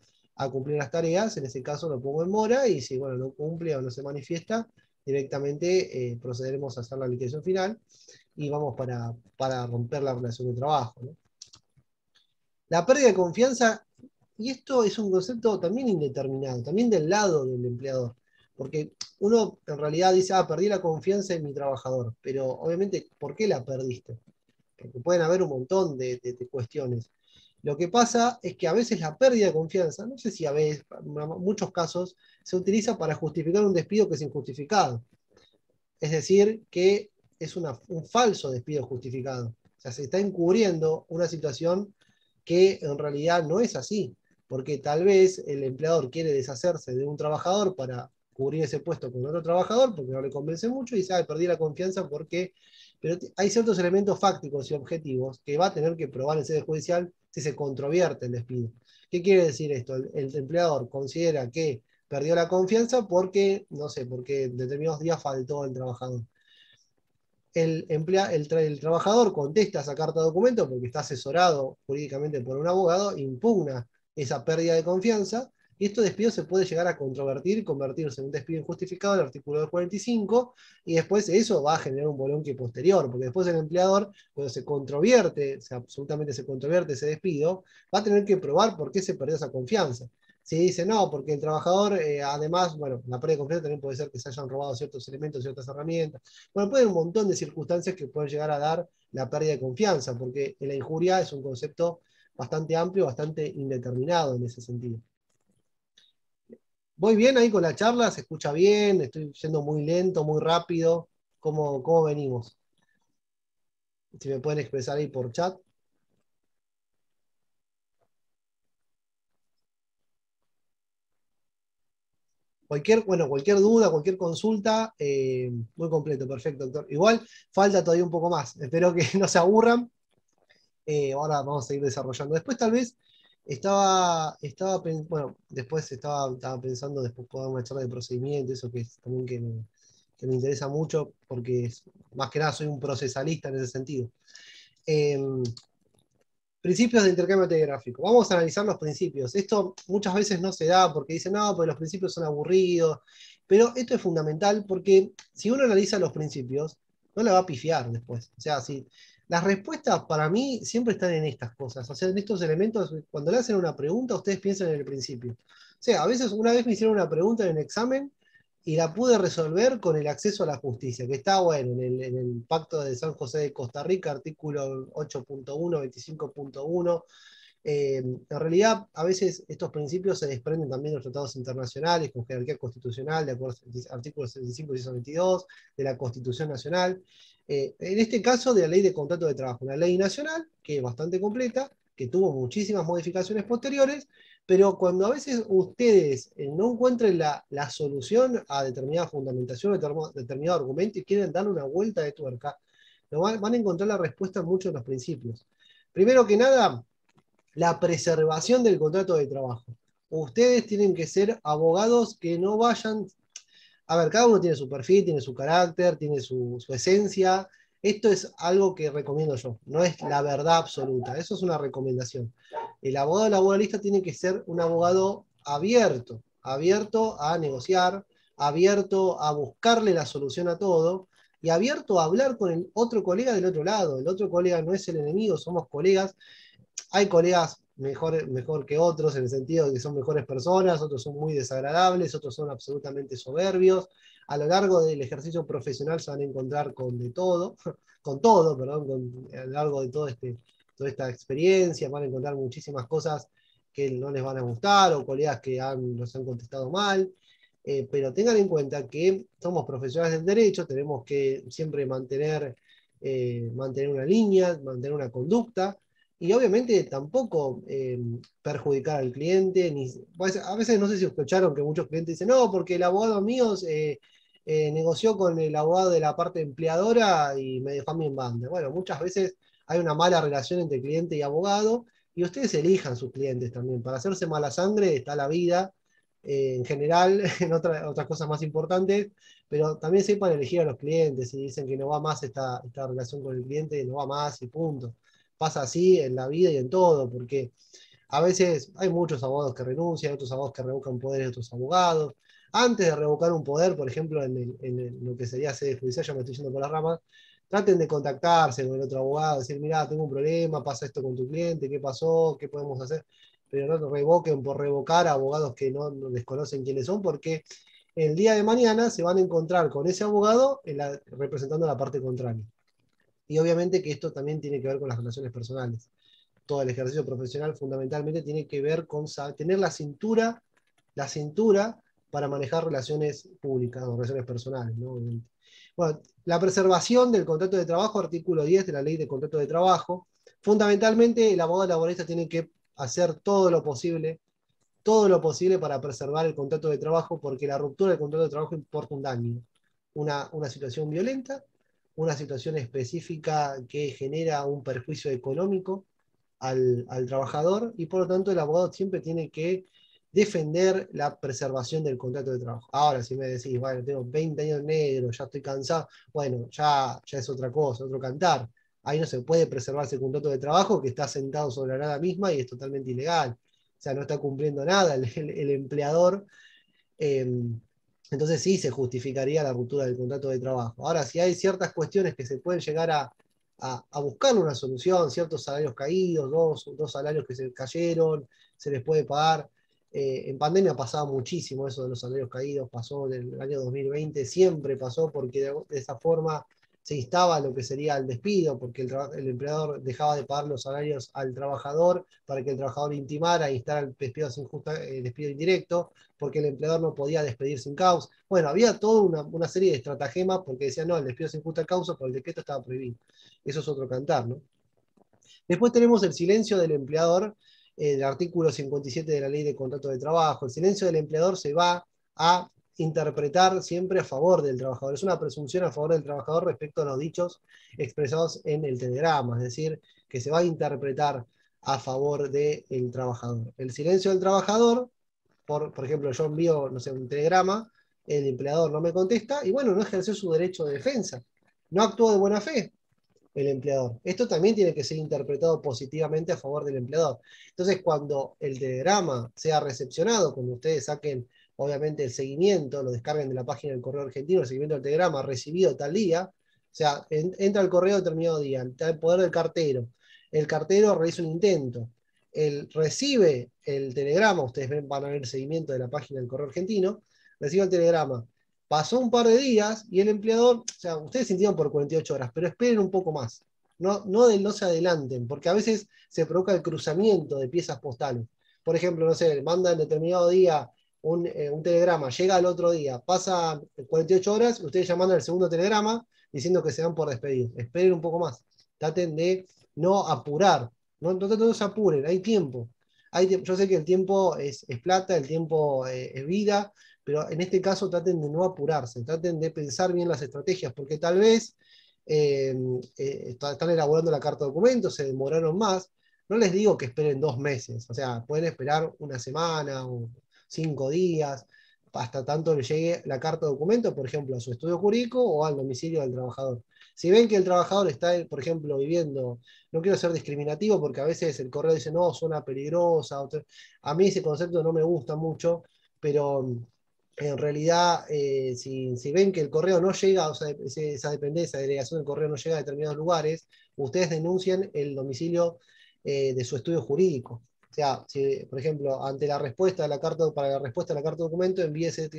cumplir las tareas, en ese caso lo pongo en mora y si, bueno, no cumple o no se manifiesta, directamente procederemos a hacer la liquidación final y vamos para romper la relación de trabajo, ¿no? La pérdida de confianza, y esto es un concepto también indeterminado, también del lado del empleador, porque uno en realidad dice, ah, perdí la confianza en mi trabajador, pero obviamente, ¿por qué la perdiste? Porque pueden haber un montón de cuestiones. Lo que pasa es que a veces la pérdida de confianza, no sé si a veces, en muchos casos, se utiliza para justificar un despido que es injustificado. Es decir, que es un falso despido justificado. O sea, se está encubriendo una situación que en realidad no es así, porque tal vez el empleador quiere deshacerse de un trabajador para cubrir ese puesto con otro trabajador, porque no le convence mucho y sabe, perdí la confianza porque... Pero hay ciertos elementos fácticos y objetivos que va a tener que probar en sede judicial si se controvierte el despido. ¿Qué quiere decir esto? El empleador considera que perdió la confianza porque, no sé, porque en determinados días faltó el trabajador. El trabajador contesta esa carta de documento porque está asesorado jurídicamente por un abogado, impugna esa pérdida de confianza y este despido se puede llegar a controvertir, convertirse en un despido injustificado del artículo 245 y después eso va a generar un bolonque posterior, porque después el empleador, cuando se controvierte, absolutamente se controvierte ese despido, va a tener que probar por qué se perdió esa confianza. Si dice no, porque el trabajador, además, bueno, la pérdida de confianza también puede ser que se hayan robado ciertos elementos, ciertas herramientas. Bueno, puede haber un montón de circunstancias que pueden llegar a dar la pérdida de confianza, porque la injuria es un concepto bastante amplio, bastante indeterminado en ese sentido. ¿Voy bien ahí con la charla? ¿Se escucha bien? ¿Estoy yendo muy lento, muy rápido? ¿Cómo venimos? Si me pueden expresar ahí por chat. Cualquier duda, cualquier consulta, muy completo, perfecto, doctor. Igual falta todavía un poco más. Espero que no se aburran. Ahora vamos a seguir desarrollando. Después, tal vez, bueno, después estaba pensando, después puedo dar una charla de procedimiento, eso que es también que me interesa mucho, porque más que nada soy un procesalista en ese sentido. Em, Principios de intercambio telegráfico. Vamos a analizar los principios. Esto muchas veces no se da porque dicen, no, pues los principios son aburridos. Pero esto es fundamental porque si uno analiza los principios, no la va a pifiar después. O sea, si las respuestas para mí siempre están en estas cosas. O sea, en estos elementos, cuando le hacen una pregunta, ustedes piensan en el principio. O sea, a veces una vez me hicieron una pregunta en el examen y la pude resolver con el acceso a la justicia, que está bueno en el Pacto de San José de Costa Rica, artículo 8.1, 25.1. En realidad, a veces estos principios se desprenden también de los tratados internacionales, con jerarquía constitucional, de acuerdo al artículo 65 y 122 de la Constitución Nacional. En este caso, de la Ley de Contrato de Trabajo, una ley nacional que es bastante completa, que tuvo muchísimas modificaciones posteriores, pero cuando a veces ustedes no encuentren la solución a determinada fundamentación, determinado argumento y quieren darle una vuelta de tuerca, van a encontrar la respuesta en muchos de los principios. Primero que nada, la preservación del contrato de trabajo. Ustedes tienen que ser abogados que no vayan. A ver, cada uno tiene su perfil, tiene su carácter, tiene su esencia. Esto es algo que recomiendo yo, no es la verdad absoluta, eso es una recomendación. El abogado laboralista tiene que ser un abogado abierto, abierto a negociar, abierto a buscarle la solución a todo y abierto a hablar con el otro colega del otro lado. El otro colega no es el enemigo, somos colegas. Hay colegas mejor que otros en el sentido de que son mejores personas, otros son muy desagradables, otros son absolutamente soberbios. A lo largo del ejercicio profesional se van a encontrar con de todo, con todo, perdón, a lo largo de toda esta experiencia van a encontrar muchísimas cosas que no les van a gustar o colegas que nos han contestado mal. Pero tengan en cuenta que somos profesionales del derecho, tenemos que siempre mantener una línea, mantener una conducta, y obviamente tampoco perjudicar al cliente. Pues, a veces no sé si escucharon que muchos clientes dicen, no, porque el abogado mío negoció con el abogado de la parte empleadora y me dejó a mí en banda. Bueno, muchas veces hay una mala relación entre cliente y abogado y ustedes elijan sus clientes también. Para hacerse mala sangre está la vida en general, en otras cosas más importantes, pero también sepan elegir a los clientes. Si dicen que no va más esta relación con el cliente, no va más y punto. Pasa así en la vida y en todo, porque a veces hay muchos abogados que renuncian, otros abogados que revocan poderes de otros abogados. Antes de revocar un poder, por ejemplo, lo que sería sede judicial, ya me estoy yendo por las ramas, traten de contactarse con el otro abogado, decir, mira, tengo un problema, pasa esto con tu cliente, ¿qué pasó? ¿Qué podemos hacer? Pero no revoquen por revocar a abogados que no desconocen quiénes son, porque el día de mañana se van a encontrar con ese abogado representando la parte contraria. Y obviamente que esto también tiene que ver con las relaciones personales. Todo el ejercicio profesional fundamentalmente tiene que ver con tener la cintura para manejar relaciones públicas o relaciones personales, ¿no? Bueno, la preservación del contrato de trabajo, artículo 10 de la Ley de Contrato de Trabajo. Fundamentalmente, el abogado laboralista tiene que hacer todo lo posible para preservar el contrato de trabajo, porque la ruptura del contrato de trabajo importa un daño. Una situación violenta, una situación específica que genera un perjuicio económico al trabajador, y por lo tanto el abogado siempre tiene que defender la preservación del contrato de trabajo. Ahora, si me decís, bueno, tengo 20 años negro, ya estoy cansado, bueno, ya es otra cosa, otro cantar. Ahí no se puede preservar ese contrato de trabajo que está sentado sobre la nada misma y es totalmente ilegal. O sea, no está cumpliendo nada el empleador. eh, entonces sí se justificaría la ruptura del contrato de trabajo. Ahora, si hay ciertas cuestiones que se pueden llegar a buscar una solución, ciertos salarios caídos, dos salarios que se cayeron, se les puede pagar. En pandemia pasaba muchísimo eso de los salarios caídos, pasó en el año 2020, siempre pasó porque de esa forma se instaba a lo que sería el despido, porque el empleador dejaba de pagar los salarios al trabajador para que el trabajador intimara e instara el despido indirecto, porque el empleador no podía despedir sin causa. Bueno, había toda una serie de estratagemas porque decían, no, el despido sin justa causa, pero el decreto estaba prohibido. Eso es otro cantar, ¿no? Después tenemos el silencio del empleador, el artículo 57 de la Ley de Contrato de Trabajo. El silencio del empleador se va a interpretar siempre a favor del trabajador. Es una presunción a favor del trabajador respecto a los dichos expresados en el telegrama, es decir, que se va a interpretar a favor del trabajador. El silencio del trabajador, por ejemplo, yo envío, no sé, un telegrama, el empleador no me contesta, y bueno, no ejerció su derecho de defensa. No actuó de buena fe el empleador. Esto también tiene que ser interpretado positivamente a favor del empleador. Entonces, cuando el telegrama sea recepcionado, cuando ustedes saquen, obviamente, el seguimiento, lo descarguen de la página del correo argentino, el seguimiento del telegrama recibido tal día, o sea, entra el correo determinado día, está el poder del cartero. El cartero realiza un intento. Él recibe el telegrama, ustedes van a ver el seguimiento de la página del correo argentino, recibe el telegrama. Pasó un par de días y el empleador, o sea, ustedes sintieron por 48 horas, pero esperen un poco más. No se adelanten, porque a veces se provoca el cruzamiento de piezas postales. Por ejemplo, no sé, mandan determinado día un telegrama, llega al otro día, pasa 48 horas, ustedes ya mandan el segundo telegrama diciendo que se dan por despedidos. Esperen un poco más. Traten de no apurar, no se apuren, hay tiempo. Yo sé que el tiempo es plata, el tiempo es vida, pero en este caso traten de no apurarse, traten de pensar bien las estrategias, porque tal vez están elaborando la carta de documento, se demoraron más. No les digo que esperen 2 meses, o sea, pueden esperar una semana o 5 días, hasta tanto le llegue la carta de documento, por ejemplo, a su estudio jurídico o al domicilio del trabajador. Si ven que el trabajador está, por ejemplo, viviendo, no quiero ser discriminativo porque a veces el correo dice, no, zona peligrosa, a mí ese concepto no me gusta mucho, pero en realidad, si ven que el correo no llega, o sea, esa dependencia, delegación del correo no llega a determinados lugares, ustedes denuncian el domicilio de su estudio jurídico. O sea, si, por ejemplo, ante la respuesta de la carta, para la respuesta a la carta de documento, envíese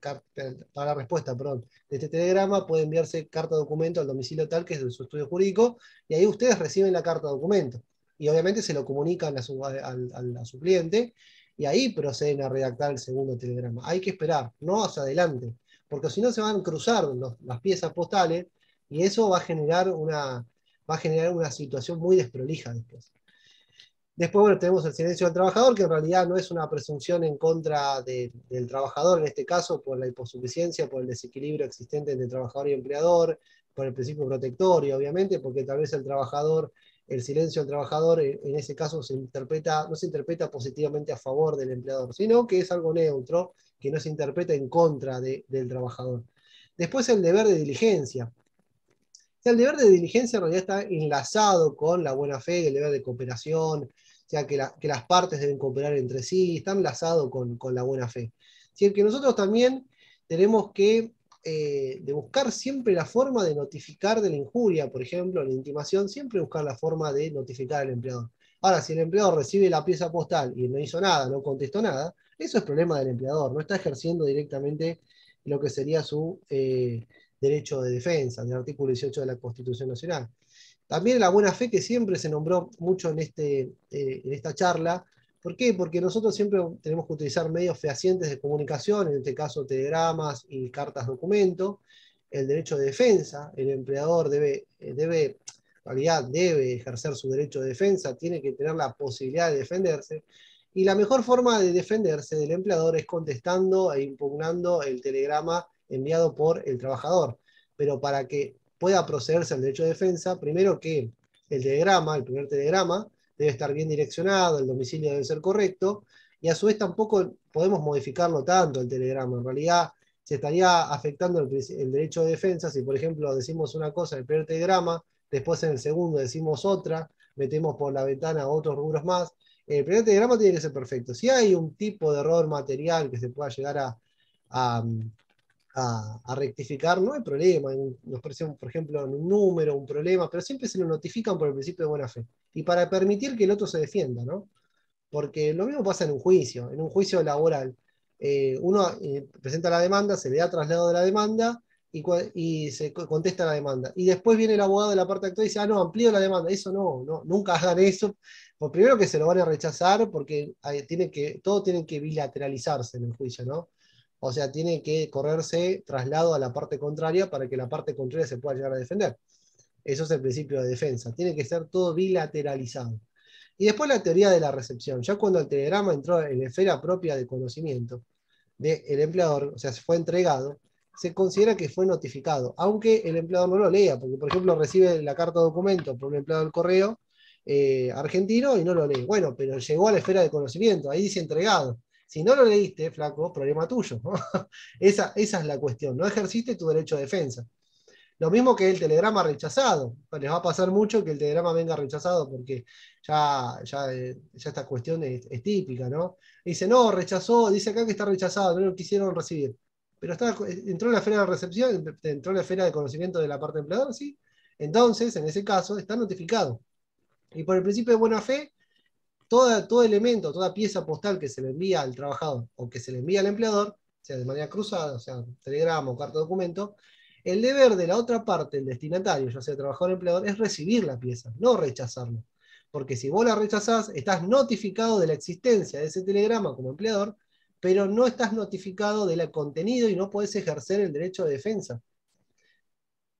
para la respuesta, perdón, de este telegrama, puede enviarse carta de documento al domicilio tal que es de su estudio jurídico, y ahí ustedes reciben la carta de documento. Y obviamente se lo comunican a su cliente, y ahí proceden a redactar el segundo telegrama. Hay que esperar, no hacia adelante, porque si no se van a cruzar las piezas postales y eso va a generar una situación muy desprolija después. Después, bueno, tenemos el silencio del trabajador, que en realidad no es una presunción en contra del trabajador, en este caso, por la hiposuficiencia, por el desequilibrio existente entre trabajador y empleador, por el principio protectorio, obviamente, porque tal vez el silencio del trabajador, en ese caso no se interpreta positivamente a favor del empleador, sino que es algo neutro, que no se interpreta en contra del trabajador. Después el deber de diligencia. O sea, el deber de diligencia en realidad está enlazado con la buena fe, el deber de cooperación, o sea, que las partes deben cooperar entre sí, está enlazado con la buena fe. Es decir, que nosotros también tenemos que de buscar siempre la forma de notificar de la injuria, por ejemplo, la intimación, siempre buscar la forma de notificar al empleador. Ahora, si el empleador recibe la pieza postal y no hizo nada, no contestó nada, eso es problema del empleador, no está ejerciendo directamente lo que sería su derecho de defensa, del artículo 18 de la Constitución Nacional. También la buena fe que siempre se nombró mucho en esta charla. ¿Por qué? Porque nosotros siempre tenemos que utilizar medios fehacientes de comunicación, en este caso telegramas y cartas documento, el derecho de defensa, el empleador en realidad debe ejercer su derecho de defensa, tiene que tener la posibilidad de defenderse, y la mejor forma de defenderse del empleador es contestando e impugnando el telegrama enviado por el trabajador. Pero para que pueda procederse al derecho de defensa, primero que el primer telegrama, debe estar bien direccionado, el domicilio debe ser correcto, y a su vez tampoco podemos modificarlo tanto el telegrama. En realidad se estaría afectando el derecho de defensa si, por ejemplo, decimos una cosa en el primer telegrama, después en el segundo decimos otra, metemos por la ventana otros rubros más. El primer telegrama tiene que ser perfecto. Si hay un tipo de error material que se pueda llegar a, a rectificar, no hay problema. Nos pareció, por ejemplo, en un número, un problema, pero siempre se lo notifican por el principio de buena fe. Y para permitir que el otro se defienda, ¿no? Porque lo mismo pasa en un juicio laboral. Uno presenta la demanda, se le da traslado de la demanda y se contesta la demanda. Y después viene el abogado de la parte actual y dice, no, amplío la demanda. Eso no, nunca hagan eso. Por primero que se lo van a rechazar porque todo tiene que bilateralizarse en el juicio, ¿no? O sea, tiene que correrse traslado a la parte contraria para que la parte contraria se pueda llegar a defender. Eso es el principio de defensa. Tiene que ser todo bilateralizado. Y después la teoría de la recepción. Ya cuando el telegrama entró en la esfera propia de conocimiento del empleador, o sea, se fue entregado, se considera que fue notificado, aunque el empleador no lo lea, porque por ejemplo recibe la carta de documento por un empleado del correo argentino y no lo lee. Bueno, pero llegó a la esfera de conocimiento, ahí dice entregado. Si no lo leíste, flaco, problema tuyo, ¿no? Esa es la cuestión, no ejerciste tu derecho de defensa. Lo mismo que el telegrama rechazado. Les va a pasar mucho que el telegrama venga rechazado porque ya esta cuestión es típica, ¿no? Dice, no, rechazó, dice acá que está rechazado, no lo quisieron recibir. Pero entró en la esfera de recepción, entró en la esfera de conocimiento de la parte empleadora, sí. Entonces, en ese caso, está notificado. Y por el principio de buena fe, todo elemento, toda pieza postal que se le envía al trabajador o que se le envía al empleador, sea de manera cruzada, o sea, telegrama o carta de documento, el deber de la otra parte, el destinatario, ya sea trabajador o empleador, es recibir la pieza, no rechazarlo. Porque si vos la rechazás, estás notificado de la existencia de ese telegrama como empleador, pero no estás notificado del contenido y no podés ejercer el derecho de defensa.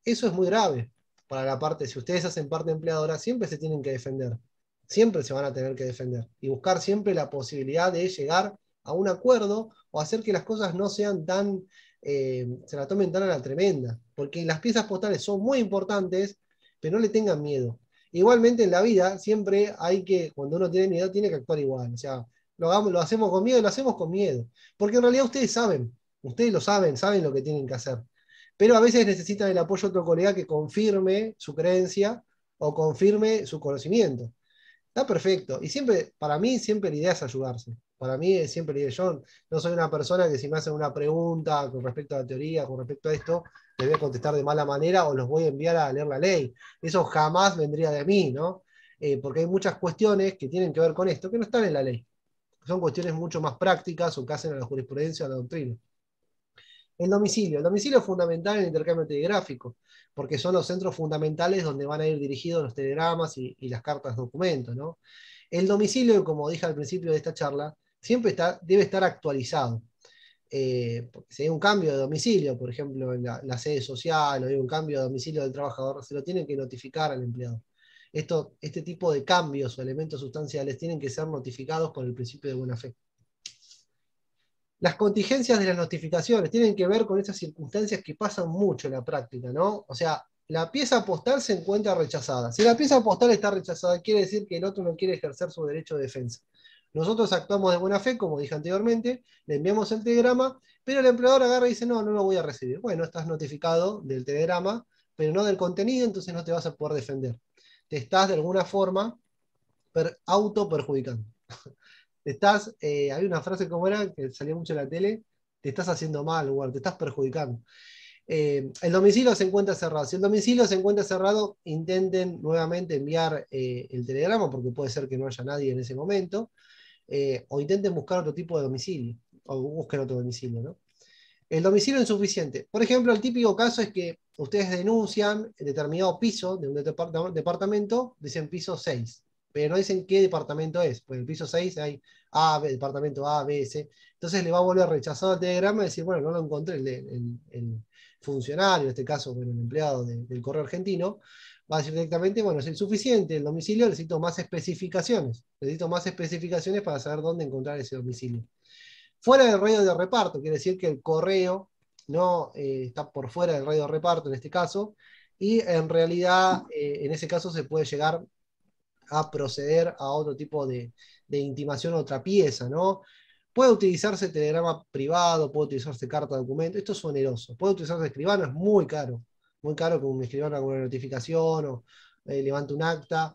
Eso es muy grave para la parte, si ustedes hacen parte empleadora, siempre se tienen que defender, siempre se van a tener que defender y buscar siempre la posibilidad de llegar a un acuerdo o hacer que las cosas no sean tan, se la tomen tan a la tremenda, porque las piezas postales son muy importantes, pero no le tengan miedo. Igualmente en la vida siempre hay que, cuando uno tiene miedo, tiene que actuar igual, o sea, lo hacemos con miedo, lo hacemos con miedo, porque en realidad ustedes lo saben lo que tienen que hacer, pero a veces necesitan el apoyo de otro colega que confirme su creencia o confirme su conocimiento. Está perfecto. Y siempre, para mí, siempre la idea es ayudarse. Para mí es siempre la idea. Yo no soy una persona que si me hacen una pregunta con respecto a la teoría, con respecto a esto, les voy a contestar de mala manera o los voy a enviar a leer la ley. Eso jamás vendría de mí, ¿no? Porque hay muchas cuestiones que tienen que ver con esto que no están en la ley. Son cuestiones mucho más prácticas o que hacen a la jurisprudencia o a la doctrina. El domicilio es fundamental en el intercambio telegráfico, porque son los centros fundamentales donde van a ir dirigidos los telegramas y las cartas documentos, ¿no? El domicilio, como dije al principio de esta charla, siempre debe estar actualizado. Porque si hay un cambio de domicilio, por ejemplo, en la sede social, o hay un cambio de domicilio del trabajador, se lo tienen que notificar al empleado. Este tipo de cambios o elementos sustanciales tienen que ser notificados por el principio de buena fe. Las contingencias de las notificaciones tienen que ver con esas circunstancias que pasan mucho en la práctica, ¿no? O sea, la pieza postal se encuentra rechazada. Si la pieza postal está rechazada, quiere decir que el otro no quiere ejercer su derecho de defensa. Nosotros actuamos de buena fe, como dije anteriormente, le enviamos el telegrama, pero el empleador agarra y dice, no, no lo voy a recibir. Bueno, estás notificado del telegrama, pero no del contenido, entonces no te vas a poder defender. Te estás de alguna forma auto perjudicando. Hay una frase como era, que salió mucho en la tele, te estás haciendo mal, Ward, te estás perjudicando. El domicilio se encuentra cerrado. Si el domicilio se encuentra cerrado, intenten nuevamente enviar el telegrama, porque puede ser que no haya nadie en ese momento, o intenten buscar otro tipo de domicilio, o busquen otro domicilio, ¿no? El domicilio insuficiente. Por ejemplo, el típico caso es que ustedes denuncian determinado piso de un departamento, dicen piso 6, pero no dicen qué departamento es. Pues en el piso 6 hay departamento A, B, C. Entonces le va a volver rechazado el telegrama y decir, bueno, no lo encontré el funcionario, en este caso, bueno, el empleado del correo argentino, va a decir directamente, bueno, es insuficiente el domicilio, necesito más especificaciones. Necesito más especificaciones para saber dónde encontrar ese domicilio. Fuera del radio de reparto, quiere decir que el correo no está por fuera del radio de reparto en este caso, y en realidad en ese caso se puede llegar a proceder a otro tipo de intimación, otra pieza, ¿no? Puede utilizarse telegrama privado, puede utilizarse carta de documento, esto es oneroso. Puede utilizarse escribano, es muy caro que un escribano haga una notificación o levante un acta.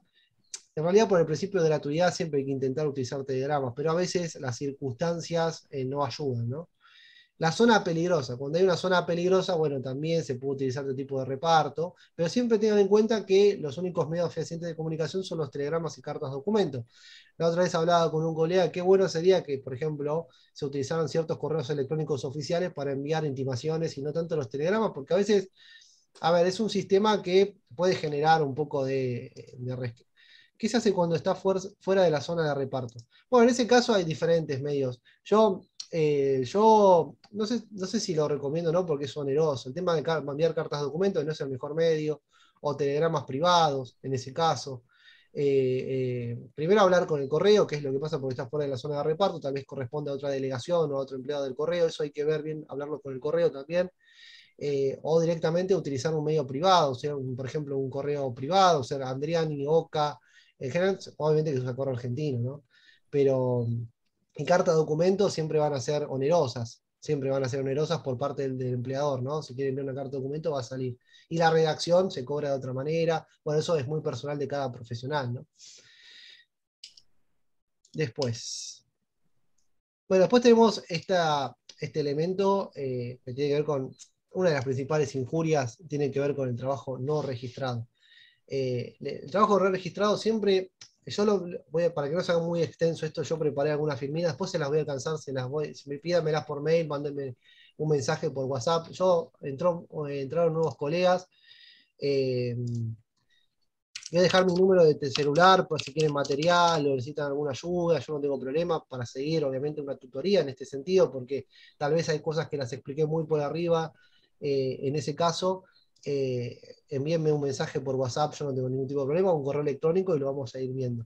En realidad, por el principio de gratuidad, siempre hay que intentar utilizar telegramas, pero a veces las circunstancias no ayudan, ¿no? La zona peligrosa, cuando hay una zona peligrosa, bueno, también se puede utilizar este tipo de reparto, pero siempre tengan en cuenta que los únicos medios fehacientes de comunicación son los telegramas y cartas documentos. La otra vez hablaba con un colega, qué bueno sería que, por ejemplo, se utilizaran ciertos correos electrónicos oficiales para enviar intimaciones y no tanto los telegramas, porque a veces, a ver, es un sistema que puede generar un poco de ¿qué se hace cuando está fuera de la zona de reparto? Bueno, en ese caso hay diferentes medios. Yo no sé si lo recomiendo o no, porque es oneroso. El tema de enviar cartas de documentos no es el mejor medio, o telegramas privados, en ese caso. Primero hablar con el correo, qué es lo que pasa porque está fuera de la zona de reparto, tal vez corresponde a otra delegación o a otro empleado del correo, eso hay que ver bien, hablarlo con el correo también. O directamente utilizar un medio privado, o sea, por ejemplo, un correo privado, o sea, Andriani, Oca, En general, obviamente que se usa correo argentino, ¿no? Pero y carta de documento siempre van a ser onerosas, siempre van a ser onerosas por parte del empleador, ¿no? Si quieren enviar una carta de documento va a salir. Y la redacción se cobra de otra manera, bueno, eso es muy personal de cada profesional, ¿no? Después. Bueno, después tenemos este elemento que tiene que ver con una de las principales injurias, tiene que ver con el trabajo no registrado. El trabajo no registrado siempre, para que no se haga muy extenso esto, yo preparé algunas filminas, después se las voy a alcanzar, si me pídanmelas por mail, mándenme un mensaje por WhatsApp. Entraron nuevos colegas. eh, Voy a dejar mi número de celular por si quieren material o necesitan alguna ayuda. Yo no tengo problema para seguir, obviamente, una tutoría en este sentido, porque tal vez hay cosas que las expliqué muy por arriba. En ese caso, envíenme un mensaje por WhatsApp, yo no tengo ningún tipo de problema, un correo electrónico y lo vamos a ir viendo.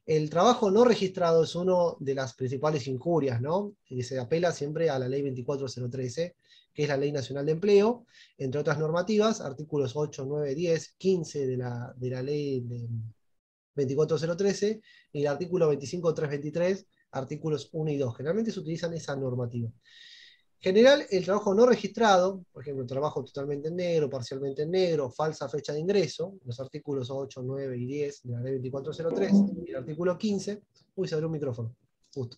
El trabajo no registrado es una de las principales injurias, ¿no? Y se apela siempre a la ley 24013, que es la Ley Nacional de Empleo, entre otras normativas, artículos 8, 9, 10, 15 de la ley de 24013 y el artículo 25323, artículos 1 y 2. Generalmente se utilizan esa normativa. En general, el trabajo no registrado, por ejemplo, trabajo totalmente en negro, parcialmente en negro, falsa fecha de ingreso, los artículos 8, 9 y 10 de la ley 2403, y el artículo 15, uy, se abrió un micrófono, justo.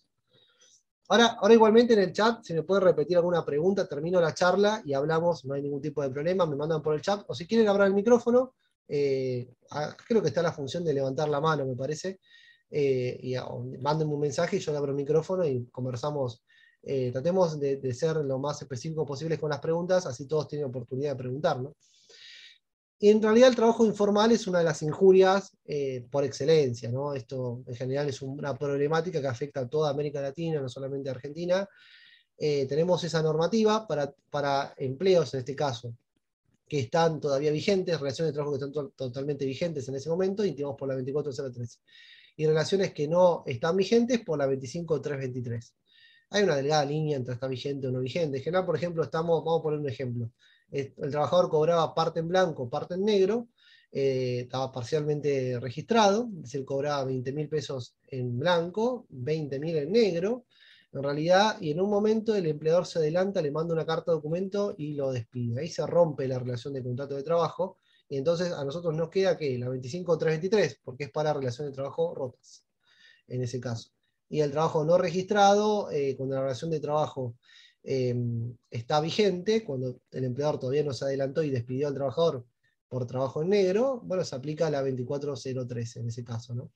Ahora igualmente en el chat, si me puede repetir alguna pregunta, termino la charla y hablamos, no hay ningún tipo de problema, me mandan por el chat, o si quieren abrir el micrófono, creo que está la función de levantar la mano, me parece, mándenme un mensaje y yo le abro el micrófono y conversamos. Tratemos de ser lo más específicos posibles con las preguntas, así todos tienen oportunidad de preguntar, ¿no? Y en realidad el trabajo informal es una de las injurias por excelencia, ¿no? Esto en general es una problemática que afecta a toda América Latina, no solamente a Argentina. Tenemos esa normativa para empleos, en este caso, que están todavía vigentes, relaciones de trabajo que están totalmente vigentes en ese momento, y tenemos por la 24013. Y relaciones que no están vigentes por la 25323. Hay una delgada línea entre está vigente o no vigente. En general, por ejemplo, vamos a poner un ejemplo. El trabajador cobraba parte en blanco, parte en negro, estaba parcialmente registrado, es decir, cobraba 20.000 pesos en blanco, 20.000 en negro, en realidad, y en un momento el empleador se adelanta, le manda una carta de documento y lo despide. Ahí se rompe la relación de contrato de trabajo, y entonces a nosotros nos queda que la 25323, porque es para relaciones de trabajo rotas, en ese caso. Y el trabajo no registrado, cuando la relación de trabajo está vigente, cuando el empleador todavía no se adelantó y despidió al trabajador por trabajo en negro, bueno, se aplica la 24013 en ese caso, ¿no?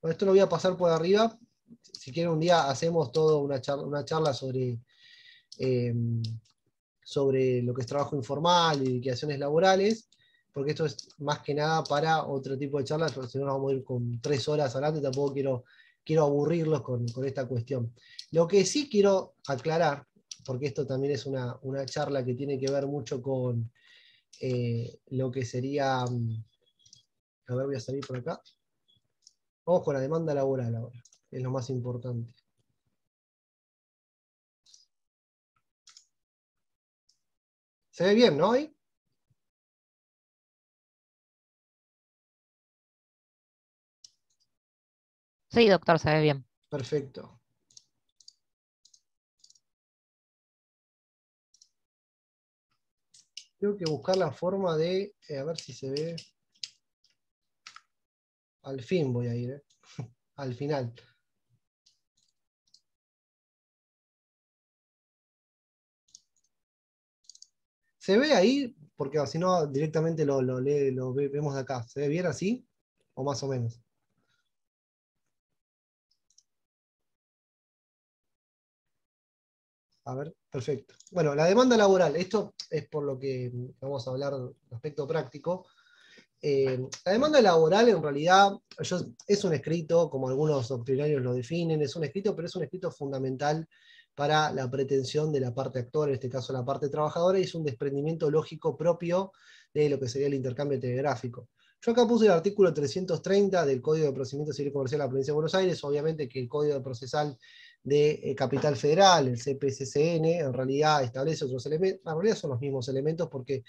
Bueno, esto lo voy a pasar por arriba. Si quieren un día hacemos toda una charla eh, sobre lo que es trabajo informal y liquidaciones laborales, porque esto es más que nada para otro tipo de charlas, porque si no nos vamos a ir con 3 horas adelante, tampoco quiero aburrirlos con esta cuestión. Lo que sí quiero aclarar, porque esto también es una charla que tiene que ver mucho con lo que sería, a ver, voy a salir por acá. Vamos con la demanda laboral ahora, que es lo más importante. ¿Se ve bien, no? ¿Ahí? Sí, doctor, se ve bien. Perfecto. Tengo que buscar la forma de, a ver si se ve. Al fin voy a ir, al final. ¿Se ve ahí? Porque si no, directamente lo vemos de acá. ¿Se ve bien así? ¿O más o menos? A ver, perfecto. Bueno, la demanda laboral, esto es por lo que vamos a hablar de aspecto práctico. La demanda laboral en realidad es un escrito, como algunos doctrinarios lo definen, es un escrito, pero es un escrito fundamental para la pretensión de la parte actora, en este caso la parte trabajadora, y es un desprendimiento lógico propio de lo que sería el intercambio telegráfico. Yo acá puse el artículo 330 del Código de Procedimiento Civil y Comercial de la Provincia de Buenos Aires, obviamente que el Código Procesal de Capital Federal, el CPCCN, en realidad establece otros elementos, en realidad son los mismos elementos porque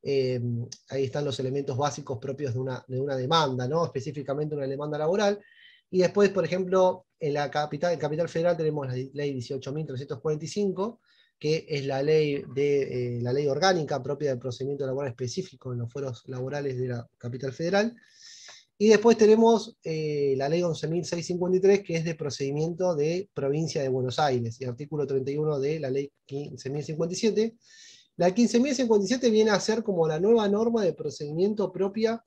Ahí están los elementos básicos propios de una demanda, ¿no? Específicamente una demanda laboral. Y después, por ejemplo, en Capital Federal tenemos la ley 18.345, que es la ley orgánica propia del procedimiento laboral específico en los fueros laborales de la Capital Federal. Y después tenemos la ley 11.653, que es de procedimiento de provincia de Buenos Aires, y artículo 31 de la ley 15.057. La 15.057 viene a ser como la nueva norma de procedimiento propia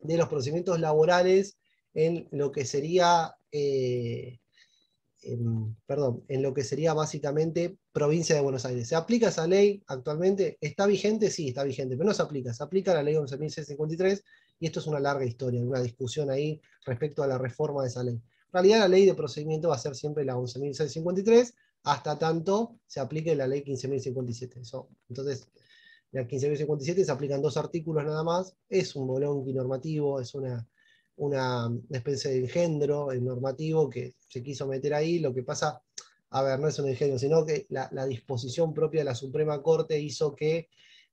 de los procedimientos laborales en lo que sería, en lo que sería básicamente provincia de Buenos Aires. ¿Se aplica esa ley actualmente? ¿Está vigente? Sí, está vigente, pero no se aplica. Se aplica la ley 11.653 y esto es una larga historia, una discusión ahí respecto a la reforma de esa ley. En realidad la ley de procedimiento va a ser siempre la 11.653 hasta tanto se aplique la ley 15.057. Entonces, la 15.057 se aplican 2 artículos nada más, es un bolonqui normativo, es una especie de engendro normativo que se quiso meter ahí. Lo que pasa, a ver, no es un engendro, sino que la disposición propia de la Suprema Corte hizo que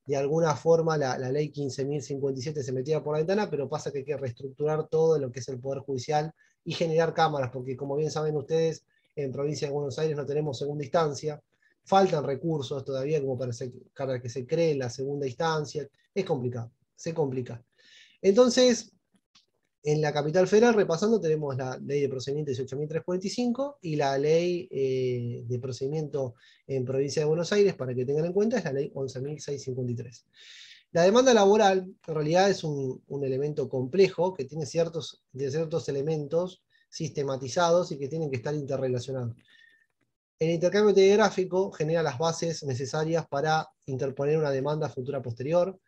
de alguna forma la ley 15.057 se metiera por la ventana, pero pasa que hay que reestructurar todo lo que es el Poder Judicial y generar cámaras, porque como bien saben ustedes, en provincia de Buenos Aires no tenemos segunda instancia, faltan recursos todavía como para que se cree la segunda instancia, es complicado, se complica. Entonces, en la Capital Federal, repasando, tenemos la ley de procedimiento 18.345 y la ley de procedimiento en provincia de Buenos Aires, para que tengan en cuenta, es la ley 11.653. La demanda laboral, en realidad, es un elemento complejo que tiene ciertos elementos sistematizados y que tienen que estar interrelacionados. El intercambio telegráfico genera las bases necesarias para interponer una demanda futura posterior,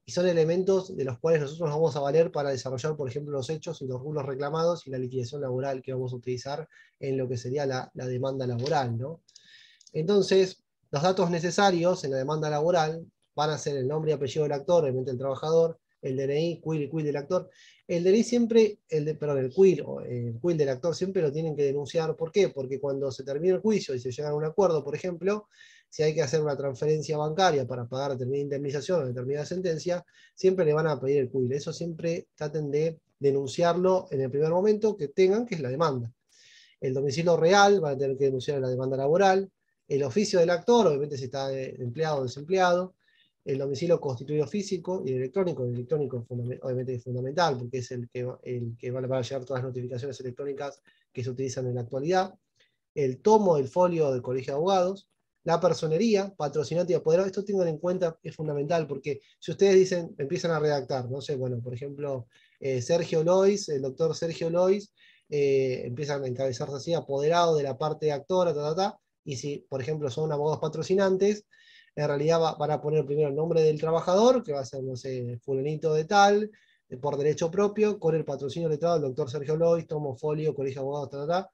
y son elementos de los cuales nosotros nos vamos a valer para desarrollar, por ejemplo, los hechos y los rubros reclamados y la liquidación laboral que vamos a utilizar en lo que sería la demanda laboral, ¿no? Entonces, los datos necesarios en la demanda laboral van a ser el nombre y apellido del actor, obviamente el trabajador, el DNI, CUIL y CUIL del actor. El DNI siempre, el CUIL del actor siempre lo tienen que denunciar. ¿Por qué? Porque cuando se termina el juicio y se llega a un acuerdo, por ejemplo, si hay que hacer una transferencia bancaria para pagar determinada indemnización o determinada sentencia, siempre le van a pedir el CUIL. Eso siempre traten de denunciarlo en el primer momento que tengan, que es la demanda. El domicilio real van a tener que denunciar la demanda laboral. El oficio del actor, obviamente si está empleado o desempleado. El domicilio constituido físico y el electrónico. El electrónico obviamente es fundamental porque es el que va a llevar todas las notificaciones electrónicas que se utilizan en la actualidad. El tomo del folio del Colegio de Abogados. La personería, patrocinante y apoderado. Esto tengan en cuenta, es fundamental, porque si ustedes dicen, empiezan a redactar, no sé, bueno, por ejemplo, Sergio Lois, el doctor Sergio Lois, empiezan a encabezarse así, apoderado de la parte de actora, y si, por ejemplo, son abogados patrocinantes, en realidad van a poner primero el nombre del trabajador, que va a ser, no sé, fulanito de tal, por derecho propio, con el patrocinio letrado del doctor Sergio Lois, tomo folio, Colegio de Abogados,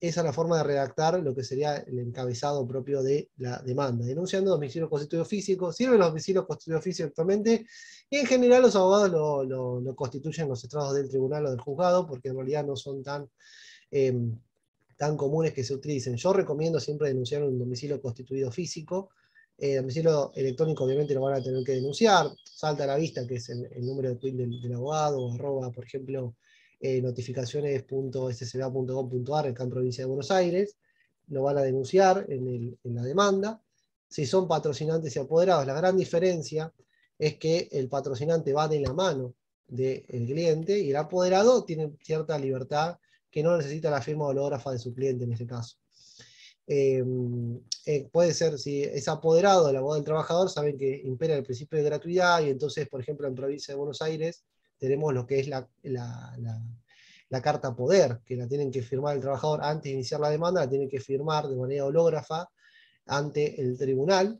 Esa es la forma de redactar lo que sería el encabezado propio de la demanda. Denunciando domicilio constituido físico. Sirven los domicilios constituidos físicos actualmente. Y en general los abogados lo constituyen los estrados del tribunal o del juzgado, porque en realidad no son tan comunes que se utilicen. Yo recomiendo siempre denunciar un domicilio constituido físico. Domicilio electrónico obviamente lo van a tener que denunciar. Salta a la vista que es el número de PIN del abogado, o arroba, por ejemplo, notificaciones.ssba.gov.ar acá en provincia de Buenos Aires, lo van a denunciar en la demanda. Si son patrocinantes y apoderados, la gran diferencia es que el patrocinante va de la mano del cliente y el apoderado tiene cierta libertad que no necesita la firma hológrafa de su cliente en ese caso. Puede ser, si es apoderado del abogado del trabajador, saben que impera el principio de gratuidad y entonces, por ejemplo, en provincia de Buenos Aires, tenemos lo que es la carta poder, que la tienen que firmar el trabajador antes de iniciar la demanda, la tienen que firmar de manera hológrafa ante el tribunal,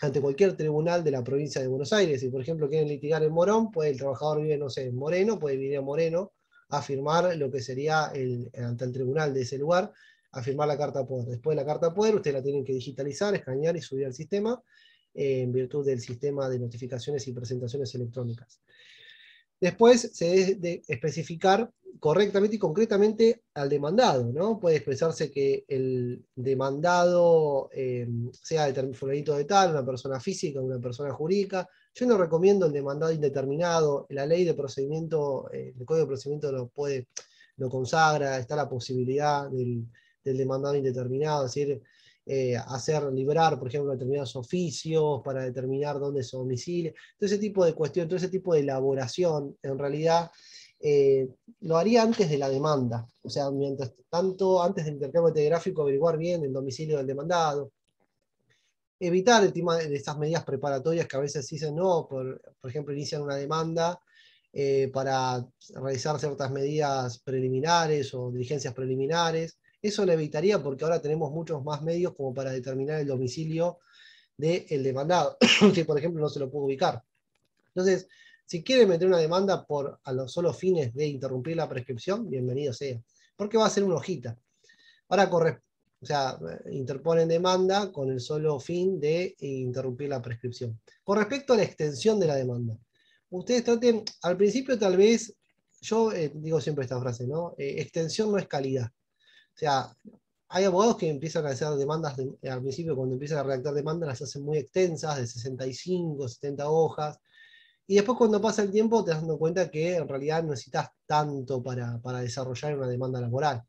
ante cualquier tribunal de la provincia de Buenos Aires. Si por ejemplo quieren litigar en Morón, pues el trabajador vive, no sé, en Moreno, puede venir a Moreno a firmar lo que sería ante el tribunal de ese lugar, a firmar la carta poder. Después de la carta poder, ustedes la tienen que digitalizar, escanear y subir al sistema, en virtud del sistema de notificaciones y presentaciones electrónicas. Después se debe de especificar correctamente y concretamente al demandado, ¿no? Puede expresarse que el demandado sea fulanito de tal, una persona física, una persona jurídica. Yo no recomiendo el demandado indeterminado. La ley de procedimiento, el Código de Procedimiento lo consagra, está la posibilidad del demandado indeterminado, es decir, hacer librar, por ejemplo, determinados oficios para determinar dónde se domicilia. Todo ese tipo de cuestión, todo ese tipo de elaboración, en realidad lo haría antes de la demanda. O sea, mientras tanto, antes del intercambio telegráfico, averiguar bien el domicilio del demandado. Evitar el tema de estas medidas preparatorias que a veces dicen no, por ejemplo, inician una demanda para realizar ciertas medidas preliminares o diligencias preliminares. Eso lo evitaría porque ahora tenemos muchos más medios como para determinar el domicilio del demandado, que por ejemplo no se lo puede ubicar. Entonces, si quiere meter una demanda a los solos fines de interrumpir la prescripción, bienvenido sea, porque va a ser una hojita. Ahora o sea, interponen demanda con el solo fin de interrumpir la prescripción. Con respecto a la extensión de la demanda, ustedes traten, al principio tal vez, yo digo siempre esta frase, ¿no? Extensión no es calidad. O sea, hay abogados que empiezan a hacer demandas, al principio cuando empiezan a redactar demandas las hacen muy extensas, de 65, 70 hojas, y después cuando pasa el tiempo te das dando cuenta que en realidad no necesitas tanto para desarrollar una demanda laboral.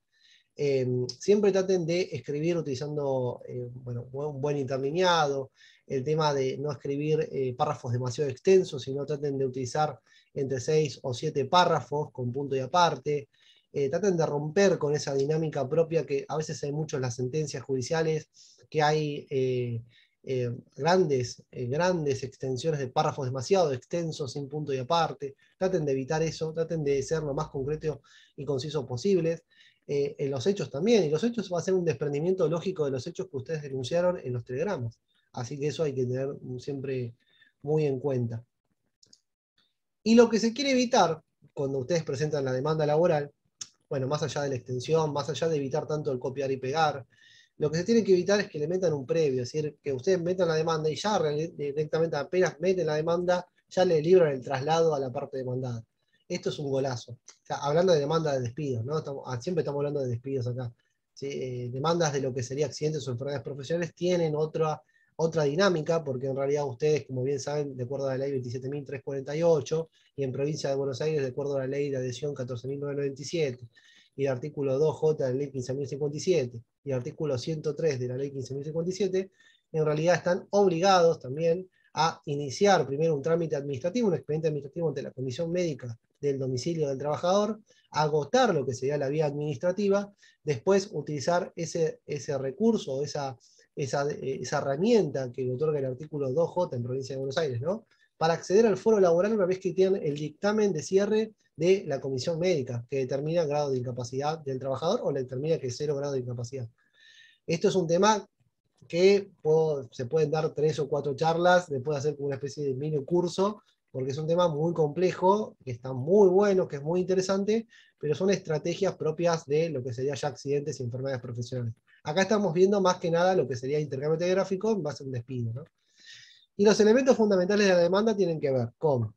Siempre traten de escribir utilizando bueno, un buen interlineado, el tema de no escribir párrafos demasiado extensos, sino traten de utilizar entre 6 o 7 párrafos con punto y aparte. Traten de romper con esa dinámica propia que a veces hay mucho en las sentencias judiciales, que hay grandes extensiones de párrafos demasiado extensos sin punto y aparte. Traten de evitar eso, traten de ser lo más concreto y conciso posibles. En los hechos también, y los hechos va a ser un desprendimiento lógico de los hechos que ustedes denunciaron en los telegramas. Así que eso hay que tener siempre muy en cuenta. Y lo que se quiere evitar cuando ustedes presentan la demanda laboral, bueno, más allá de la extensión, más allá de evitar tanto el copiar y pegar, lo que se tiene que evitar es que le metan un previo, es decir, que ustedes metan la demanda y ya directamente apenas meten la demanda, ya le libran el traslado a la parte demandada. Esto es un golazo. O sea, hablando de demanda de despidos, ¿no? Siempre estamos hablando de despidos acá. ¿Sí? Demandas de lo que sería accidentes o enfermedades profesionales tienen otra dinámica, porque en realidad ustedes, como bien saben, de acuerdo a la ley 27.348, y en provincia de Buenos Aires, de acuerdo a la ley de adhesión 14.997, y el artículo 2J de la ley 15.057, y el artículo 103 de la ley 15.057, en realidad están obligados también a iniciar primero un trámite administrativo, un expediente administrativo ante la comisión médica del domicilio del trabajador, agotar lo que sería la vía administrativa, después utilizar ese recurso o esa herramienta que le otorga el artículo 2J en provincia de Buenos Aires, ¿no? Para acceder al foro laboral una vez que tienen el dictamen de cierre de la comisión médica, que determina el grado de incapacidad del trabajador o le determina que es 0 grado de incapacidad. Esto es un tema que se pueden dar 3 o 4 charlas, le puede hacer como una especie de mini curso, porque es un tema muy complejo, que está muy bueno, que es muy interesante, pero son estrategias propias de lo que sería ya accidentes y enfermedades profesionales. Acá estamos viendo más que nada lo que sería intercambio telegráfico en base a un despido, ¿no? Y los elementos fundamentales de la demanda tienen que ver con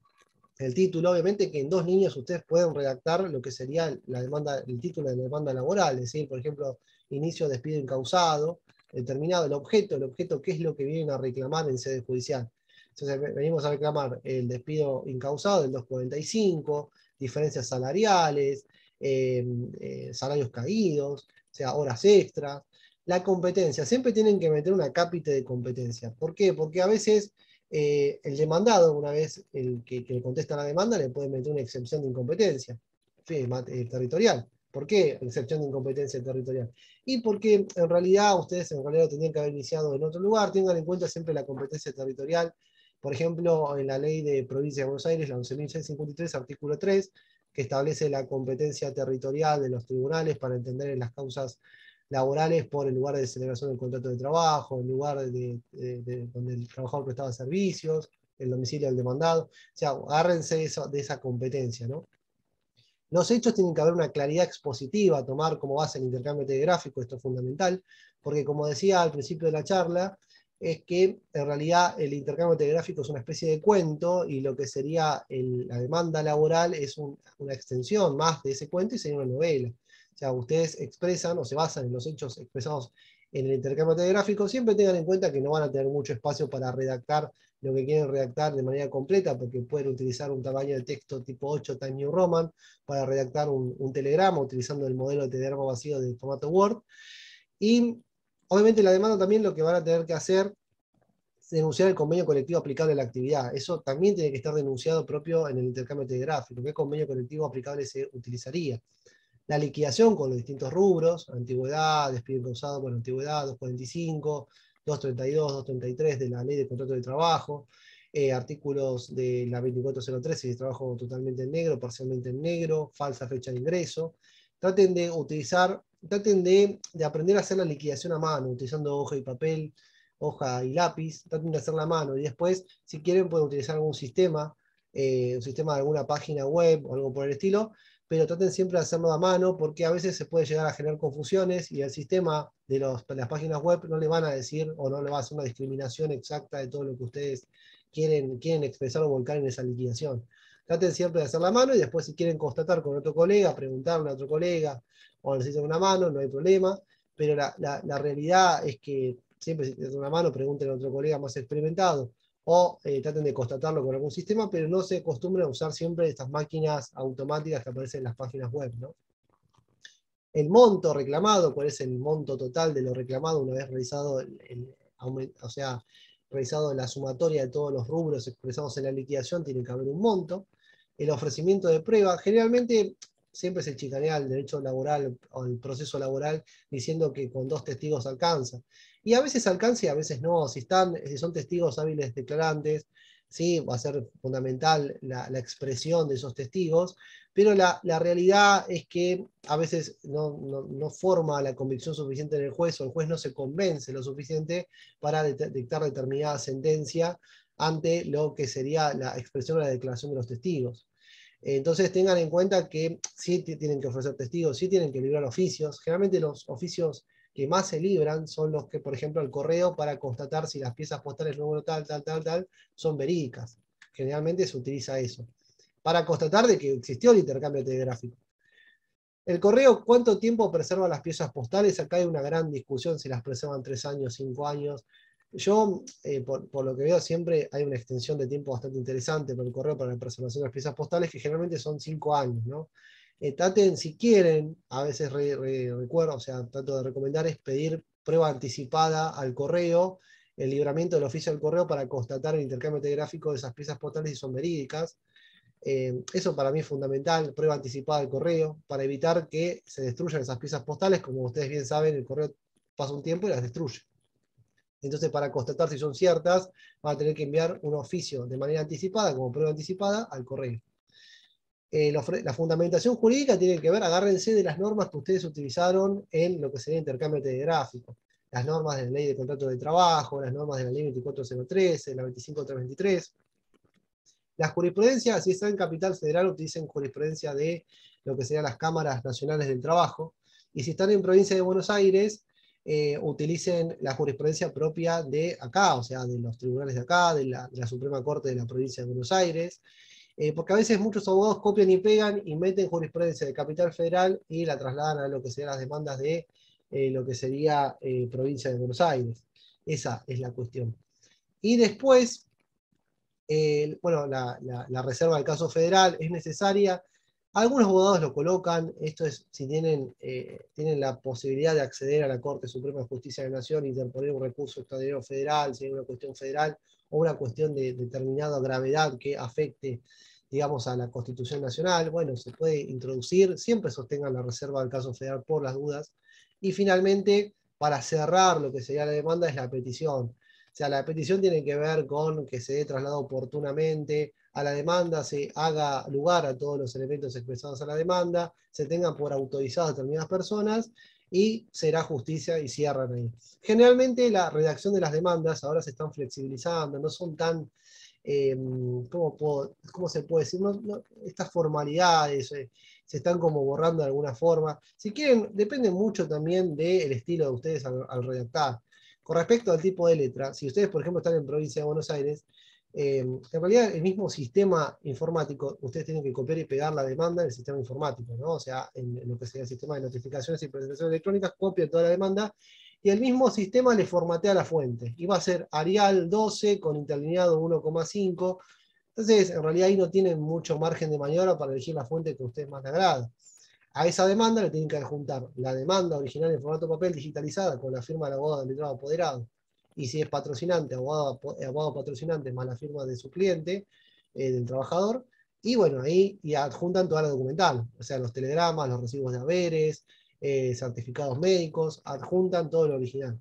el título, obviamente que en 2 líneas ustedes pueden redactar lo que sería la demanda, el título de la demanda laboral, es decir, por ejemplo, inicio de despido incausado, determinado el objeto qué es lo que vienen a reclamar en sede judicial. Entonces venimos a reclamar el despido incausado del 245, diferencias salariales, salarios caídos, o sea, horas extras. La competencia, siempre tienen que meter una cápite de competencia. ¿Por qué? Porque a veces el demandado, una vez el que le contesta la demanda, le puede meter una excepción de incompetencia territorial. ¿Por qué excepción de incompetencia territorial? Y porque en realidad ustedes en realidad lo tendrían que haber iniciado en otro lugar. Tengan en cuenta siempre la competencia territorial. Por ejemplo, en la ley de provincia de Buenos Aires, la 11.653, artículo 3, que establece la competencia territorial de los tribunales para entender en las causas laborales por el lugar de celebración del contrato de trabajo, el lugar donde el trabajador prestaba servicios, el domicilio del demandado. O sea, agárrense de esa competencia, ¿no? Los hechos tienen que haber una claridad expositiva, tomar como base el intercambio telegráfico, esto es fundamental, porque como decía al principio de la charla, es que en realidad el intercambio telegráfico es una especie de cuento y lo que sería la demanda laboral es una extensión más de ese cuento y sería una novela. O sea, ustedes expresan o se basan en los hechos expresados en el intercambio telegráfico. Siempre tengan en cuenta que no van a tener mucho espacio para redactar lo que quieren redactar de manera completa, porque pueden utilizar un tamaño de texto tipo 8 Times New Roman para redactar un telegrama utilizando el modelo de telegrama vacío de formato Word. Y obviamente la demanda también lo que van a tener que hacer es denunciar el convenio colectivo aplicable a la actividad. Eso también tiene que estar denunciado propio en el intercambio telegráfico. ¿Qué convenio colectivo aplicable se utilizaría? La liquidación con los distintos rubros, antigüedad, despido causado por antigüedad, 245, 232, 233 de la ley de contrato de trabajo, artículos de la 2403, si es trabajo totalmente en negro, parcialmente en negro, falsa fecha de ingreso. Traten de utilizar, traten de aprender a hacer la liquidación a mano, utilizando hoja y papel, hoja y lápiz, traten de hacerla a mano, y después, si quieren, pueden utilizar algún sistema, un sistema de alguna página web o algo por el estilo, pero traten siempre de hacerlo a mano, porque a veces se puede llegar a generar confusiones y el sistema de las páginas web no le van a decir o no le va a hacer una discriminación exacta de todo lo que ustedes quieren expresar o volcar en esa liquidación. Traten siempre de hacerla a mano y después si quieren constatar con otro colega, preguntarle a otro colega o necesitan una mano, no hay problema, pero la realidad es que siempre si tienen una mano, pregunten a otro colega más experimentado o traten de constatarlo con algún sistema, pero no se acostumbren a usar siempre estas máquinas automáticas que aparecen en las páginas web, ¿no? El monto reclamado, cuál es el monto total de lo reclamado una vez realizado o sea, realizado la sumatoria de todos los rubros expresados en la liquidación, tiene que haber un monto. El ofrecimiento de prueba, generalmente siempre se chicanea el derecho laboral o el proceso laboral diciendo que con 2 testigos alcanza. Y a veces alcanza y a veces no. Si son testigos hábiles declarantes, sí, va a ser fundamental la expresión de esos testigos, pero la realidad es que a veces no forma la convicción suficiente en el juez o el juez no se convence lo suficiente para dictar determinada sentencia ante lo que sería la expresión o la declaración de los testigos. Entonces tengan en cuenta que sí tienen que ofrecer testigos, sí tienen que librar oficios. Generalmente los oficios que más se libran son los que, por ejemplo, al correo para constatar si las piezas postales número tal, tal, tal, tal, son verídicas. Generalmente se utiliza eso para constatar de que existió el intercambio telegráfico. El correo, ¿cuánto tiempo preserva las piezas postales? Acá hay una gran discusión si las preservan 3 años, 5 años. Yo, por lo que veo, siempre hay una extensión de tiempo bastante interesante por el correo para la preservación de las piezas postales, que generalmente son 5 años, ¿no? Traten, si quieren, a veces recuerdo, o sea, trato de recomendar es pedir prueba anticipada al correo, el libramiento del oficio del correo para constatar el intercambio telegráfico de esas piezas postales si son verídicas. Eso para mí es fundamental, prueba anticipada del correo, para evitar que se destruyan esas piezas postales. Como ustedes bien saben, el correo pasa un tiempo y las destruye. Entonces, para constatar si son ciertas, van a tener que enviar un oficio de manera anticipada, como prueba anticipada, al correo. La fundamentación jurídica tiene que ver, agárrense de las normas que ustedes utilizaron en lo que sería intercambio telegráfico. Las normas de la ley de contrato de trabajo, las normas de la ley 24013, la 25323. La jurisprudencia, si está en Capital Federal, utilicen jurisprudencia de lo que serían las cámaras nacionales del trabajo. Y si están en provincia de Buenos Aires, utilicen la jurisprudencia propia de acá, o sea, de los tribunales de acá, de la Suprema Corte de la provincia de Buenos Aires. Porque a veces muchos abogados copian y pegan y meten jurisprudencia de Capital Federal y la trasladan a lo que serían las demandas de lo que sería provincia de Buenos Aires. Esa es la cuestión. Y después, bueno, la reserva del caso federal es necesaria. Algunos abogados lo colocan, esto es si tienen la posibilidad de acceder a la Corte Suprema de Justicia de la Nación, interponer un recurso extraordinario federal, si hay una cuestión federal o una cuestión de determinada gravedad que afecte, digamos, a la Constitución Nacional, bueno, se puede introducir, siempre sostengan la reserva del caso federal por las dudas. Y finalmente, para cerrar lo que sería la demanda es la petición. O sea, la petición tiene que ver con que se dé traslado oportunamente a la demanda, se haga lugar a todos los elementos expresados a la demanda, se tengan por autorizadas determinadas personas y será justicia y cierran ahí. Generalmente la redacción de las demandas ahora se están flexibilizando, no son tan, ¿cómo se puede decir? Estas formalidades se están como borrando de alguna forma. Si quieren, depende mucho también del estilo de ustedes al redactar. Con respecto al tipo de letra, si ustedes, por ejemplo, están en provincia de Buenos Aires, en realidad el mismo sistema informático, ustedes tienen que copiar y pegar la demanda en el sistema informático, ¿no? O sea, en lo que sería el sistema de notificaciones y presentaciones electrónicas, copia toda la demanda y el mismo sistema le formatea la fuente. Y va a ser Arial 12 con interlineado 1,5. Entonces, en realidad ahí no tienen mucho margen de maniobra para elegir la fuente que a ustedes más les agrada. A esa demanda le tienen que adjuntar la demanda original en formato papel digitalizada con la firma del abogado del letrado apoderado. Y si es patrocinante, abogado patrocinante más la firma de su cliente, del trabajador. Y bueno, ahí y adjuntan toda la documental, o sea, los telegramas, los recibos de haberes, certificados médicos, adjuntan todo lo original.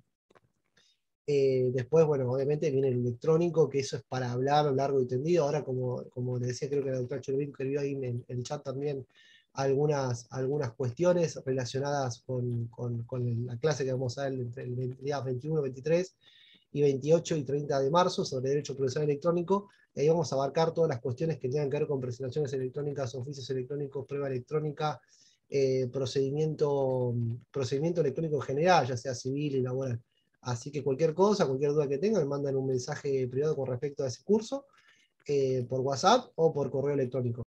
Después, bueno, obviamente viene el electrónico, que eso es para hablar largo y tendido. Ahora, como le decía, creo que la doctora Chervin escribió ahí en el chat también algunas cuestiones relacionadas con la clase que vamos a ver entre el día 21, 23 y 28 y 30 de marzo sobre derecho procesal electrónico. Y ahí vamos a abarcar todas las cuestiones que tengan que ver con presentaciones electrónicas, oficios electrónicos, prueba electrónica, procedimiento electrónico general, ya sea civil y laboral. Así que cualquier cosa, cualquier duda que tengan, me mandan un mensaje privado con respecto a ese curso, por WhatsApp o por correo electrónico.